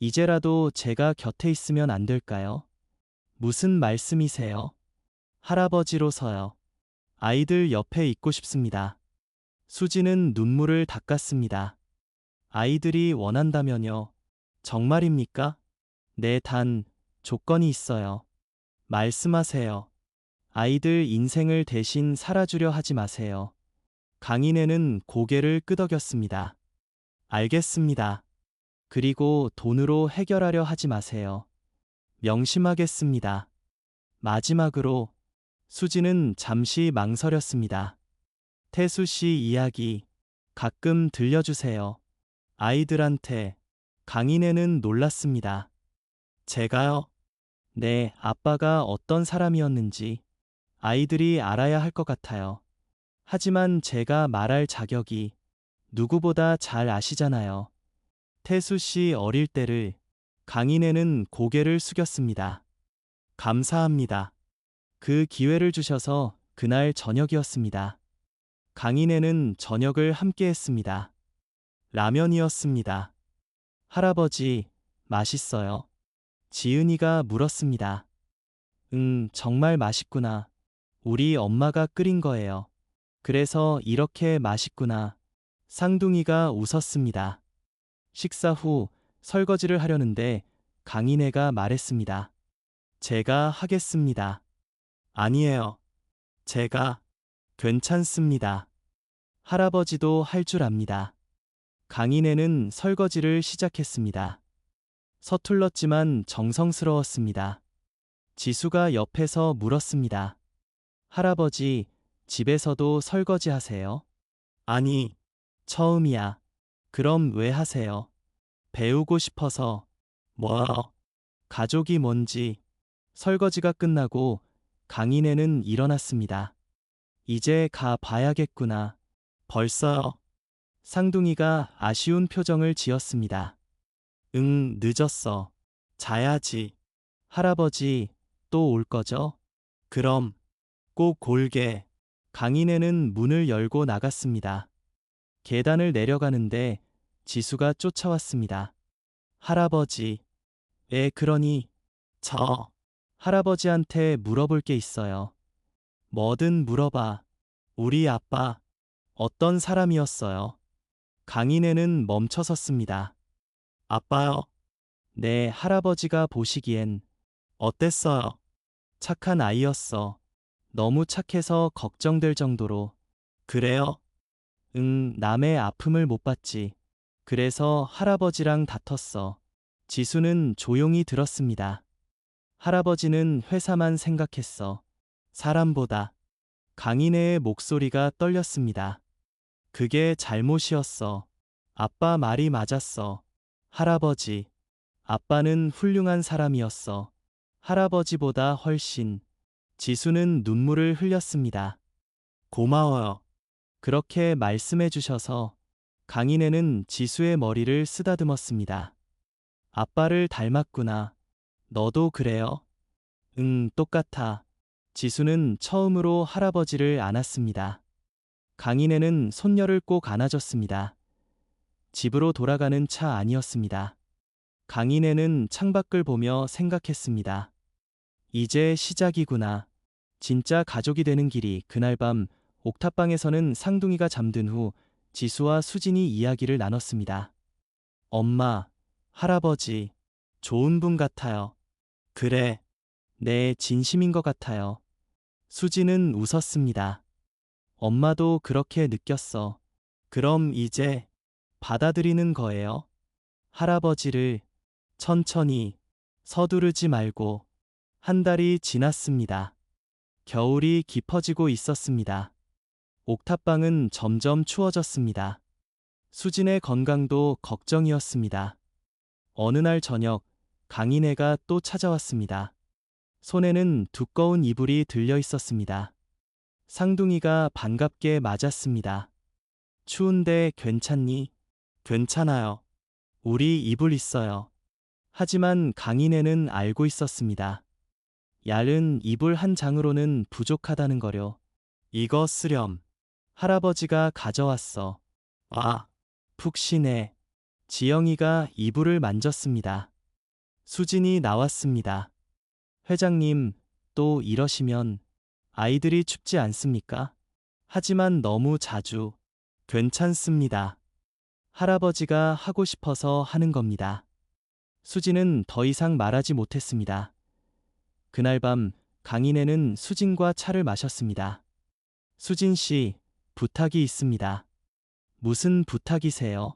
이제라도 제가 곁에 있으면 안 될까요? 무슨 말씀이세요? 할아버지로서요. 아이들 옆에 있고 싶습니다. 수진은 눈물을 닦았습니다. 아이들이 원한다면요. 정말입니까? 네, 단 조건이 있어요. 말씀하세요. 아이들 인생을 대신 살아주려 하지 마세요. 강인애는 고개를 끄덕였습니다. 알겠습니다. 그리고 돈으로 해결하려 하지 마세요. 명심하겠습니다. 마지막으로 수지는 잠시 망설였습니다. 태수 씨 이야기 가끔 들려주세요. 아이들한테. 강인애는 놀랐습니다. 제가요? 네, 아빠가 어떤 사람이었는지 아이들이 알아야 할 것 같아요. 하지만 제가 말할 자격이 누구보다 잘 아시잖아요. 태수 씨 어릴 때를 강인애는 고개를 숙였습니다. 감사합니다. 그 기회를 주셔서 그날 저녁이었습니다. 강인애는 저녁을 함께 했습니다. 라면이었습니다. 할아버지, 맛있어요? 지은이가 물었습니다. 정말 맛있구나. 우리 엄마가 끓인 거예요. 그래서 이렇게 맛있구나. 쌍둥이가 웃었습니다. 식사 후 설거지를 하려는데 강인애가 말했습니다. 제가 하겠습니다. 아니에요. 제가. 괜찮습니다. 할아버지도 할 줄 압니다. 강인애는 설거지를 시작했습니다. 서툴렀지만 정성스러웠습니다. 지수가 옆에서 물었습니다. 할아버지, 집에서도 설거지 하세요? 아니, 처음이야. 그럼 왜 하세요? 배우고 싶어서. 뭐? 가족이 뭔지. 설거지가 끝나고 강인애는 일어났습니다. 이제 가 봐야겠구나. 벌써요? 쌍둥이가 아쉬운 표정을 지었습니다. 응, 늦었어. 자야지. 할아버지, 또 올 거죠? 그럼, 꼭 올게. 강인애는 문을 열고 나갔습니다. 계단을 내려가는데 지수가 쫓아왔습니다. 할아버지, 그러니, 할아버지한테 물어볼 게 있어요. 뭐든 물어봐. 우리 아빠, 어떤 사람이었어요? 강인애는 멈춰섰습니다. 아빠요? 네, 할아버지가 보시기엔 어땠어요? 착한 아이였어. 너무 착해서 걱정될 정도로. 그래요? 남의 아픔을 못 봤지. 그래서 할아버지랑 다퉜어. 지수는 조용히 들었습니다. 할아버지는 회사만 생각했어. 사람보다. 강인애의 목소리가 떨렸습니다. 그게 잘못이었어. 아빠 말이 맞았어. 할아버지. 아빠는 훌륭한 사람이었어. 할아버지보다 훨씬. 지수는 눈물을 흘렸습니다. 고마워요. 그렇게 말씀해 주셔서. 강인애는 지수의 머리를 쓰다듬었습니다. 아빠를 닮았구나. 너도 그래요? 똑같아. 지수는 처음으로 할아버지를 안았습니다. 강인애는 손녀를 꼭 안아줬습니다. 집으로 돌아가는 차 아니었습니다. 강인애는 창밖을 보며 생각했습니다. 이제 시작이구나. 진짜 가족이 되는 길이. 그날 밤 옥탑방에서는 쌍둥이가 잠든 후 지수와 수진이 이야기를 나눴습니다. 엄마, 할아버지, 좋은 분 같아요. 그래, 네, 진심인 것 같아요. 수진은 웃었습니다. 엄마도 그렇게 느꼈어. 그럼 이제 받아들이는 거예요. 할아버지를 천천히 서두르지 말고. 한 달이 지났습니다. 겨울이 깊어지고 있었습니다. 옥탑방은 점점 추워졌습니다. 수진의 건강도 걱정이었습니다. 어느 날 저녁, 강인애가 또 찾아왔습니다. 손에는 두꺼운 이불이 들려 있었습니다. 쌍둥이가 반갑게 맞았습니다. 추운데 괜찮니? 괜찮아요. 우리 이불 있어요. 하지만 강인애는 알고 있었습니다. 얇은 이불 한 장으로는 부족하다는 거려. 이거 쓰렴. 할아버지가 가져왔어. 아, 푹신해. 지영이가 이불을 만졌습니다. 수진이 나왔습니다. 회장님, 또 이러시면 아이들이 춥지 않습니까? 하지만 너무 자주. 괜찮습니다. 할아버지가 하고 싶어서 하는 겁니다. 수진은 더 이상 말하지 못했습니다. 그날 밤 강인애는 수진과 차를 마셨습니다. 수진 씨, 부탁이 있습니다. 무슨 부탁이세요?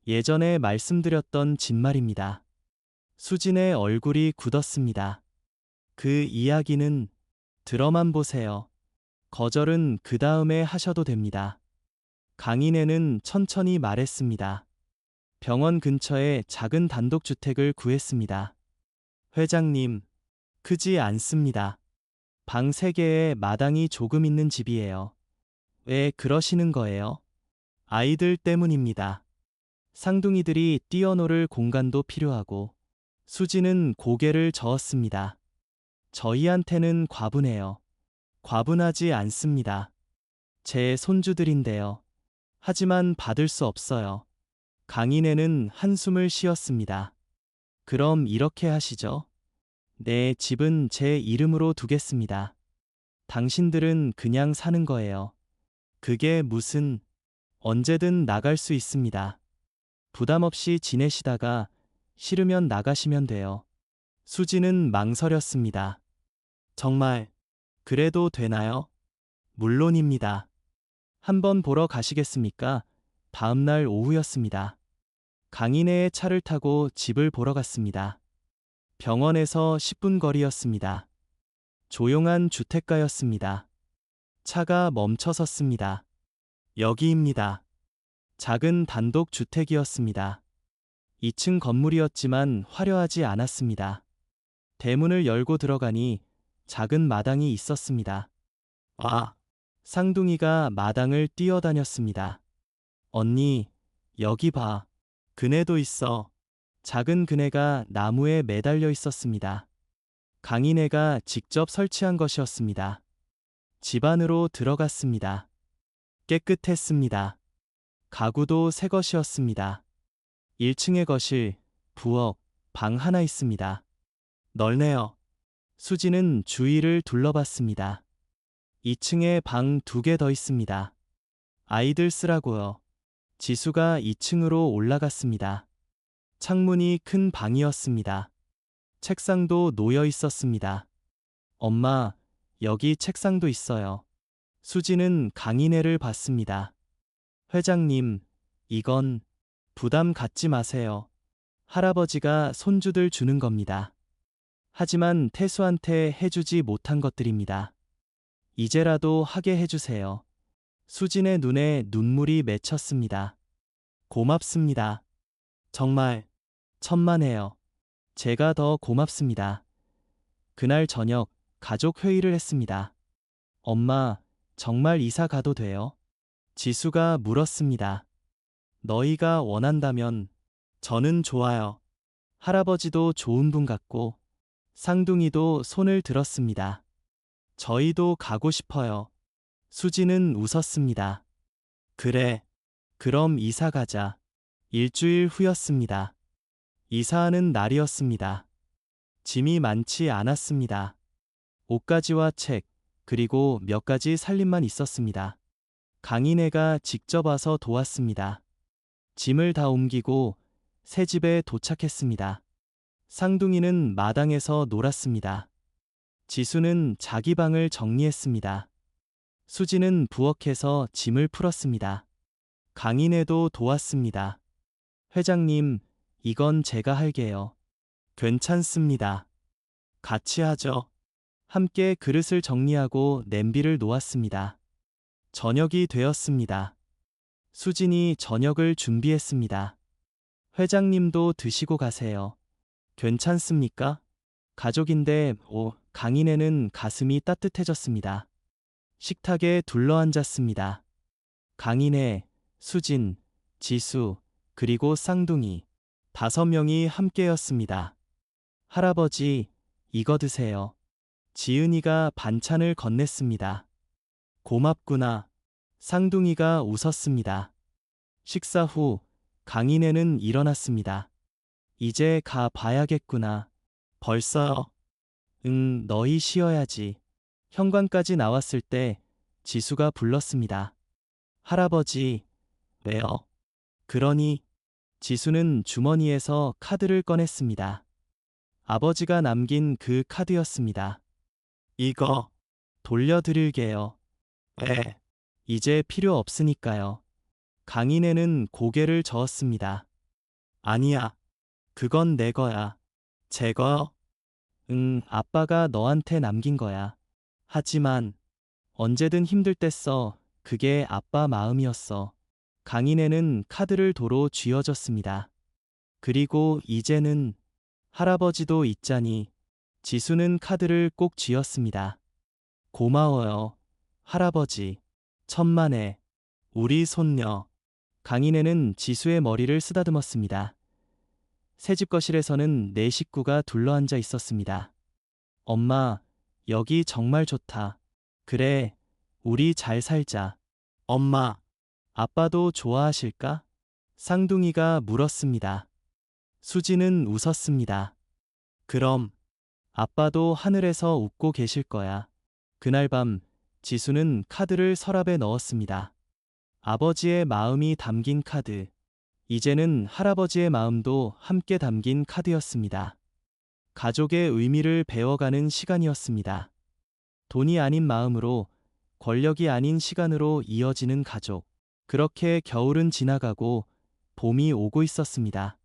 예전에 말씀드렸던 진말입니다. 수진의 얼굴이 굳었습니다. 그 이야기는 들어만 보세요. 거절은 그 다음에 하셔도 됩니다. 강인애는 천천히 말했습니다. 병원 근처에 작은 단독주택을 구했습니다. 회장님, 크지 않습니다. 방 3개에 마당이 조금 있는 집이에요. 왜 그러시는 거예요? 아이들 때문입니다. 쌍둥이들이 뛰어놀을 공간도 필요하고 수지는 고개를 저었습니다. 저희한테는 과분해요. 과분하지 않습니다. 제 손주들인데요. 하지만 받을 수 없어요. 강인애는 한숨을 쉬었습니다. 그럼 이렇게 하시죠. 내 집은 제 이름으로 두겠습니다. 당신들은 그냥 사는 거예요. 그게 무슨, 언제든 나갈 수 있습니다. 부담 없이 지내시다가 싫으면 나가시면 돼요. 수지는 망설였습니다. 정말, 그래도 되나요? 물론입니다. 한번 보러 가시겠습니까? 다음날 오후였습니다. 강인애의 차를 타고 집을 보러 갔습니다. 병원에서 10분 거리였습니다. 조용한 주택가였습니다. 차가 멈춰 섰습니다. 여기입니다. 작은 단독 주택이었습니다. 2층 건물이었지만 화려하지 않았습니다. 대문을 열고 들어가니 작은 마당이 있었습니다. 아! 쌍둥이가 마당을 뛰어다녔습니다. 언니, 여기 봐. 그네도 있어. 작은 그네가 나무에 매달려 있었습니다. 강인애가 직접 설치한 것이었습니다. 집 안으로 들어갔습니다. 깨끗했습니다. 가구도 새 것이었습니다. 1층의 거실, 부엌, 방 하나 있습니다. 넓네요. 수지는 주위를 둘러봤습니다. 2층에 방 2개 더 있습니다. 아이들 쓰라고요. 지수가 2층으로 올라갔습니다. 창문이 큰 방이었습니다. 책상도 놓여 있었습니다. 엄마, 여기 책상도 있어요. 수지는 강인애를 봤습니다. 회장님, 이건 부담 갖지 마세요. 할아버지가 손주들 주는 겁니다. 하지만 태수한테 해주지 못한 것들입니다. 이제라도 하게 해주세요. 수진의 눈에 눈물이 맺혔습니다. 고맙습니다. 정말 천만에요. 제가 더 고맙습니다. 그날 저녁 가족 회의를 했습니다. 엄마, 정말 이사 가도 돼요? 지수가 물었습니다. 너희가 원한다면 저는 좋아요. 할아버지도 좋은 분 같고 쌍둥이도 손을 들었습니다. 저희도 가고 싶어요. 수지는 웃었습니다. 그래, 그럼 이사 가자. 일주일 후였습니다. 이사하는 날이었습니다. 짐이 많지 않았습니다. 옷가지와 책, 그리고 몇 가지 살림만 있었습니다. 강인애가 직접 와서 도왔습니다. 짐을 다 옮기고 새 집에 도착했습니다. 쌍둥이는 마당에서 놀았습니다. 지수는 자기 방을 정리했습니다. 수지는 부엌에서 짐을 풀었습니다. 강인애도 도왔습니다. 회장님, 이건 제가 할게요. 괜찮습니다. 같이 하죠. 함께 그릇을 정리하고 냄비를 놓았습니다. 저녁이 되었습니다. 수진이 저녁을 준비했습니다. 회장님도 드시고 가세요. 괜찮습니까? 가족인데, 강인애는 가슴이 따뜻해졌습니다. 식탁에 둘러앉았습니다. 강인애, 수진, 지수, 그리고 쌍둥이 5명이 함께였습니다. 할아버지, 이거 드세요. 지은이가 반찬을 건넸습니다. 고맙구나. 쌍둥이가 웃었습니다. 식사 후 강인애는 일어났습니다. 이제 가 봐야겠구나. 벌써요? 응, 너희 쉬어야지. 현관까지 나왔을 때 지수가 불렀습니다. 할아버지, 왜요? 그러니 지수는 주머니에서 카드를 꺼냈습니다. 아버지가 남긴 그 카드였습니다. 이거 돌려드릴게요. 왜? 이제 필요 없으니까요. 강인애는 고개를 저었습니다. 아니야. 그건 내 거야. 제 거? 응, 아빠가 너한테 남긴 거야. 하지만 언제든 힘들 때 써. 그게 아빠 마음이었어. 강인애는 카드를 도로 쥐어줬습니다. 그리고 이제는 할아버지도 있자니 지수는 카드를 꼭 쥐었습니다. 고마워요. 할아버지. 천만에. 우리 손녀. 강인애는 지수의 머리를 쓰다듬었습니다. 새집 거실에서는 네 식구가 둘러앉아 있었습니다. 엄마, 여기 정말 좋다. 그래, 우리 잘 살자. 엄마, 아빠도 좋아하실까? 쌍둥이가 물었습니다. 수지는 웃었습니다. 그럼, 아빠도 하늘에서 웃고 계실 거야. 그날 밤, 지수는 카드를 서랍에 넣었습니다. 아버지의 마음이 담긴 카드. 이제는 할아버지의 마음도 함께 담긴 카드였습니다. 가족의 의미를 배워가는 시간이었습니다. 돈이 아닌 마음으로, 권력이 아닌 시간으로 이어지는 가족. 그렇게 겨울은 지나가고 봄이 오고 있었습니다.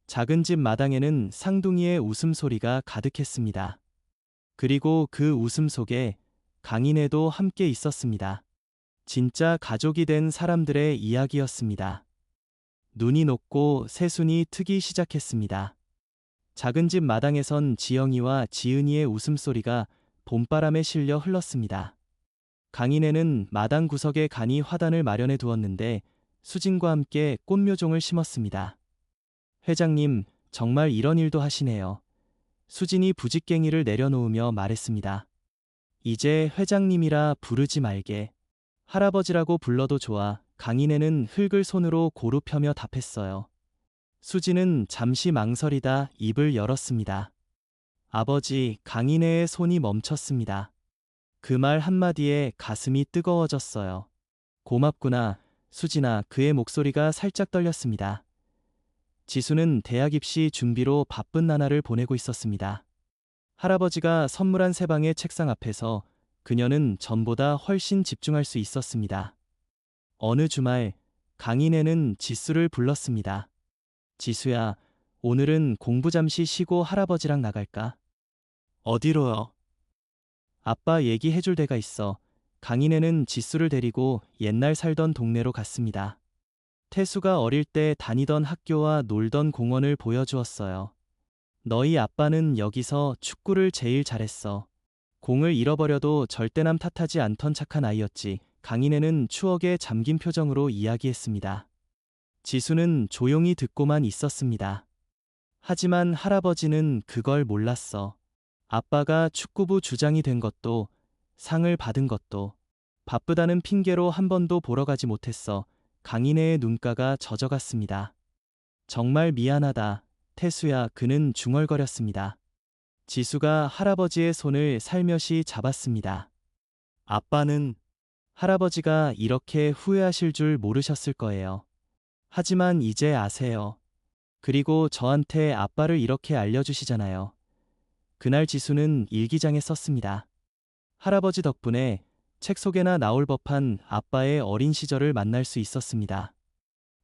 작은 집 마당에는 쌍둥이의 웃음소리가 가득했습니다. 그리고 그 웃음 속에 강인애도 함께 있었습니다. 진짜 가족이 된 사람들의 이야기였습니다. 눈이 녹고 새순이 트기 시작했습니다. 작은 집 마당에선 지영이와 지은이의 웃음소리가 봄바람에 실려 흘렀습니다. 강인애는 마당 구석에 간이 화단을 마련해 두었는데 수진과 함께 꽃묘종을 심었습니다. 회장님, 정말 이런 일도 하시네요. 수진이 부직갱이를 내려놓으며 말했습니다. 이제 회장님이라 부르지 말게. 할아버지라고 불러도 좋아. 강인애는 흙을 손으로 고루 펴며 답했어요. 수지는 잠시 망설이다 입을 열었습니다. 아버지, 강인애의 손이 멈췄습니다. 그 말 한마디에 가슴이 뜨거워졌어요. 고맙구나, 수진아. 그의 목소리가 살짝 떨렸습니다. 지수는 대학 입시 준비로 바쁜 나날을 보내고 있었습니다. 할아버지가 선물한 새 방의 책상 앞에서 그녀는 전보다 훨씬 집중할 수 있었습니다. 어느 주말, 강인애는 지수를 불렀습니다. 지수야, 오늘은 공부 잠시 쉬고 할아버지랑 나갈까? 어디로요? 아빠 얘기해줄 데가 있어. 강인애는 지수를 데리고 옛날 살던 동네로 갔습니다. 태수가 어릴 때 다니던 학교와 놀던 공원을 보여주었어요. 너희 아빠는 여기서 축구를 제일 잘했어. 공을 잃어버려도 절대 남 탓하지 않던 착한 아이였지. 강인애는 추억에 잠긴 표정으로 이야기했습니다. 지수는 조용히 듣고만 있었습니다. 하지만 할아버지는 그걸 몰랐어. 아빠가 축구부 주장이 된 것도, 상을 받은 것도, 바쁘다는 핑계로 한 번도 보러 가지 못했어. 강인애의 눈가가 젖어갔습니다. 정말 미안하다, 태수야. 그는 중얼거렸습니다. 지수가 할아버지의 손을 살며시 잡았습니다. 아빠는 할아버지가 이렇게 후회하실 줄 모르셨을 거예요. 하지만 이제 아세요. 그리고 저한테 아빠를 이렇게 알려주시잖아요. 그날 지수는 일기장에 썼습니다. 할아버지 덕분에 책 속에나 나올 법한 아빠의 어린 시절을 만날 수 있었습니다.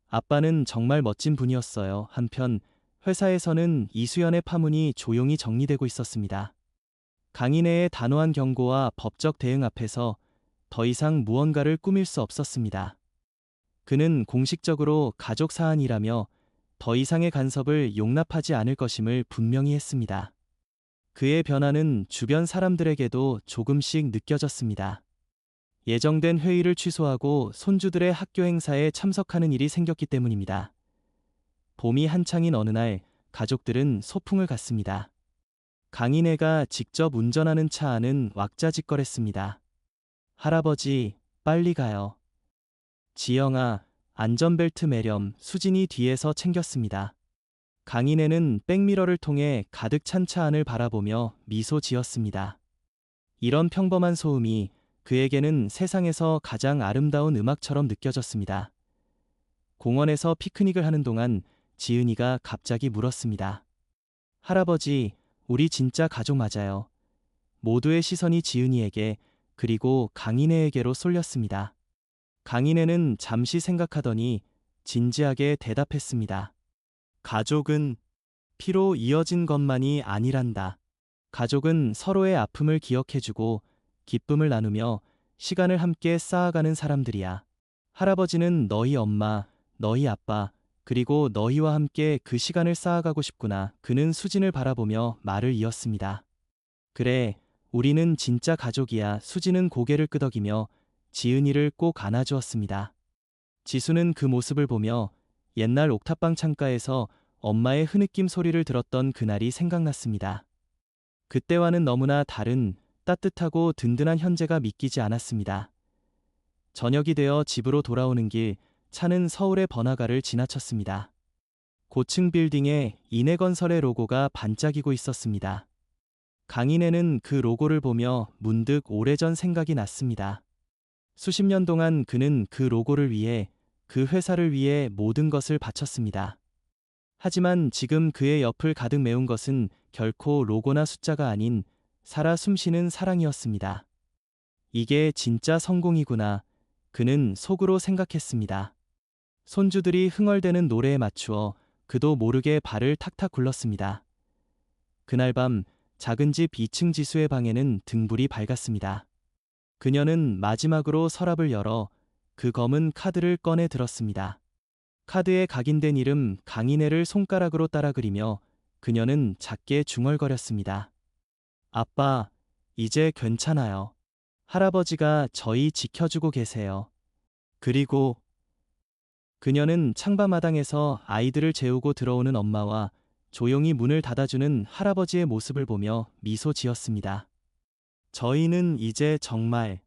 아빠는 정말 멋진 분이었어요. 한편 회사에서는 이수연의 파문이 조용히 정리되고 있었습니다. 강인애의 단호한 경고와 법적 대응 앞에서 더 이상 무언가를 꾸밀 수 없었습니다. 그는 공식적으로 가족 사안이라며 더 이상의 간섭을 용납하지 않을 것임을 분명히 했습니다. 그의 변화는 주변 사람들에게도 조금씩 느껴졌습니다. 예정된 회의를 취소하고 손주들의 학교 행사에 참석하는 일이 생겼기 때문입니다. 봄이 한창인 어느 날 가족들은 소풍을 갔습니다. 강인애가 직접 운전하는 차 안은 왁자지껄했습니다. 할아버지, 빨리 가요. 지영아, 안전벨트 매렴. 수진이 뒤에서 챙겼습니다. 강인애는 백미러를 통해 가득 찬 차 안을 바라보며 미소 지었습니다. 이런 평범한 소음이 그에게는 세상에서 가장 아름다운 음악처럼 느껴졌습니다. 공원에서 피크닉을 하는 동안 지은이가 갑자기 물었습니다. 할아버지, 우리 진짜 가족 맞아요. 모두의 시선이 지은이에게 그리고 강인애에게로 쏠렸습니다. 강인애는 잠시 생각하더니 진지하게 대답했습니다. 가족은 피로 이어진 것만이 아니란다. 가족은 서로의 아픔을 기억해주고 기쁨을 나누며 시간을 함께 쌓아가는 사람들이야. 할아버지는 너희 엄마, 너희 아빠, 그리고 너희와 함께 그 시간을 쌓아가고 싶구나. 그는 수진을 바라보며 말을 이었습니다. 그래, 우리는 진짜 가족이야. 수지는 고개를 끄덕이며 지은이를 꼭 안아주었습니다. 지수는 그 모습을 보며 옛날 옥탑방 창가에서 엄마의 흐느낌 소리를 들었던 그날이 생각났습니다. 그때와는 너무나 다른 따뜻하고 든든한 현재가 믿기지 않았습니다. 저녁이 되어 집으로 돌아오는 길, 차는 서울의 번화가를 지나쳤습니다. 고층 빌딩에 인해건설의 로고가 반짝이고 있었습니다. 강인애는 그 로고를 보며 문득 오래전 생각이 났습니다. 수십 년 동안 그는 그 로고를 위해, 그 회사를 위해 모든 것을 바쳤습니다. 하지만 지금 그의 옆을 가득 메운 것은 결코 로고나 숫자가 아닌 살아 숨쉬는 사랑이었습니다. 이게 진짜 성공이구나. 그는 속으로 생각했습니다. 손주들이 흥얼대는 노래에 맞추어 그도 모르게 발을 탁탁 굴렀습니다. 그날 밤 작은 집 2층 지수의 방에는 등불이 밝았습니다. 그녀는 마지막으로 서랍을 열어 그 검은 카드를 꺼내 들었습니다. 카드에 각인된 이름 강인애를 손가락으로 따라 그리며 그녀는 작게 중얼거렸습니다. 아빠, 이제 괜찮아요. 할아버지가 저희 지켜주고 계세요. 그리고 그녀는 창밖마당에서 아이들을 재우고 들어오는 엄마와 조용히 문을 닫아주는 할아버지의 모습을 보며 미소 지었습니다. 저희는 이제 정말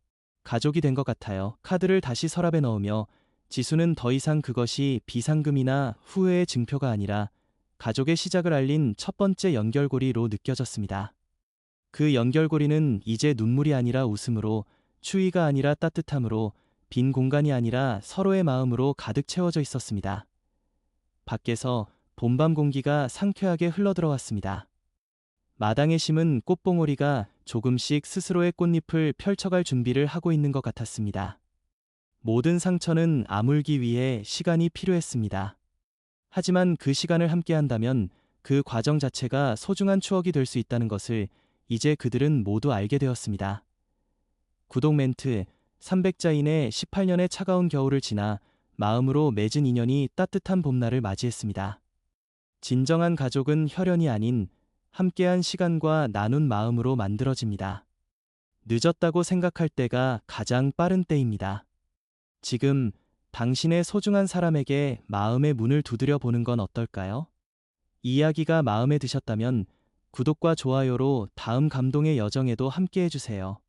가족이 된 것 같아요. 카드를 다시 서랍에 넣으며 지수는 더 이상 그것이 비상금이나 후회의 증표가 아니라 가족의 시작을 알린 첫 번째 연결고리로 느껴졌습니다. 그 연결고리는 이제 눈물이 아니라 웃음으로, 추위가 아니라 따뜻함으로, 빈 공간이 아니라 서로의 마음으로 가득 채워져 있었습니다. 밖에서 봄밤 공기가 상쾌하게 흘러들어왔습니다. 마당에 심은 꽃봉오리가 조금씩 스스로의 꽃잎을 펼쳐갈 준비를 하고 있는 것 같았습니다. 모든 상처는 아물기 위해 시간이 필요했습니다. 하지만 그 시간을 함께 한다면 그 과정 자체가 소중한 추억이 될 수 있다는 것을 이제 그들은 모두 알게 되었습니다. 구독 멘트 300자인의 18년의 차가운 겨울을 지나 마음으로 맺은 인연이 따뜻한 봄날을 맞이했습니다. 진정한 가족은 혈연이 아닌 함께한 시간과 나눈 마음으로 만들어집니다. 늦었다고 생각할 때가 가장 빠른 때입니다. 지금 당신의 소중한 사람에게 마음의 문을 두드려 보는 건 어떨까요? 이 이야기가 마음에 드셨다면 구독과 좋아요로 다음 감동의 여정에도 함께 해주세요.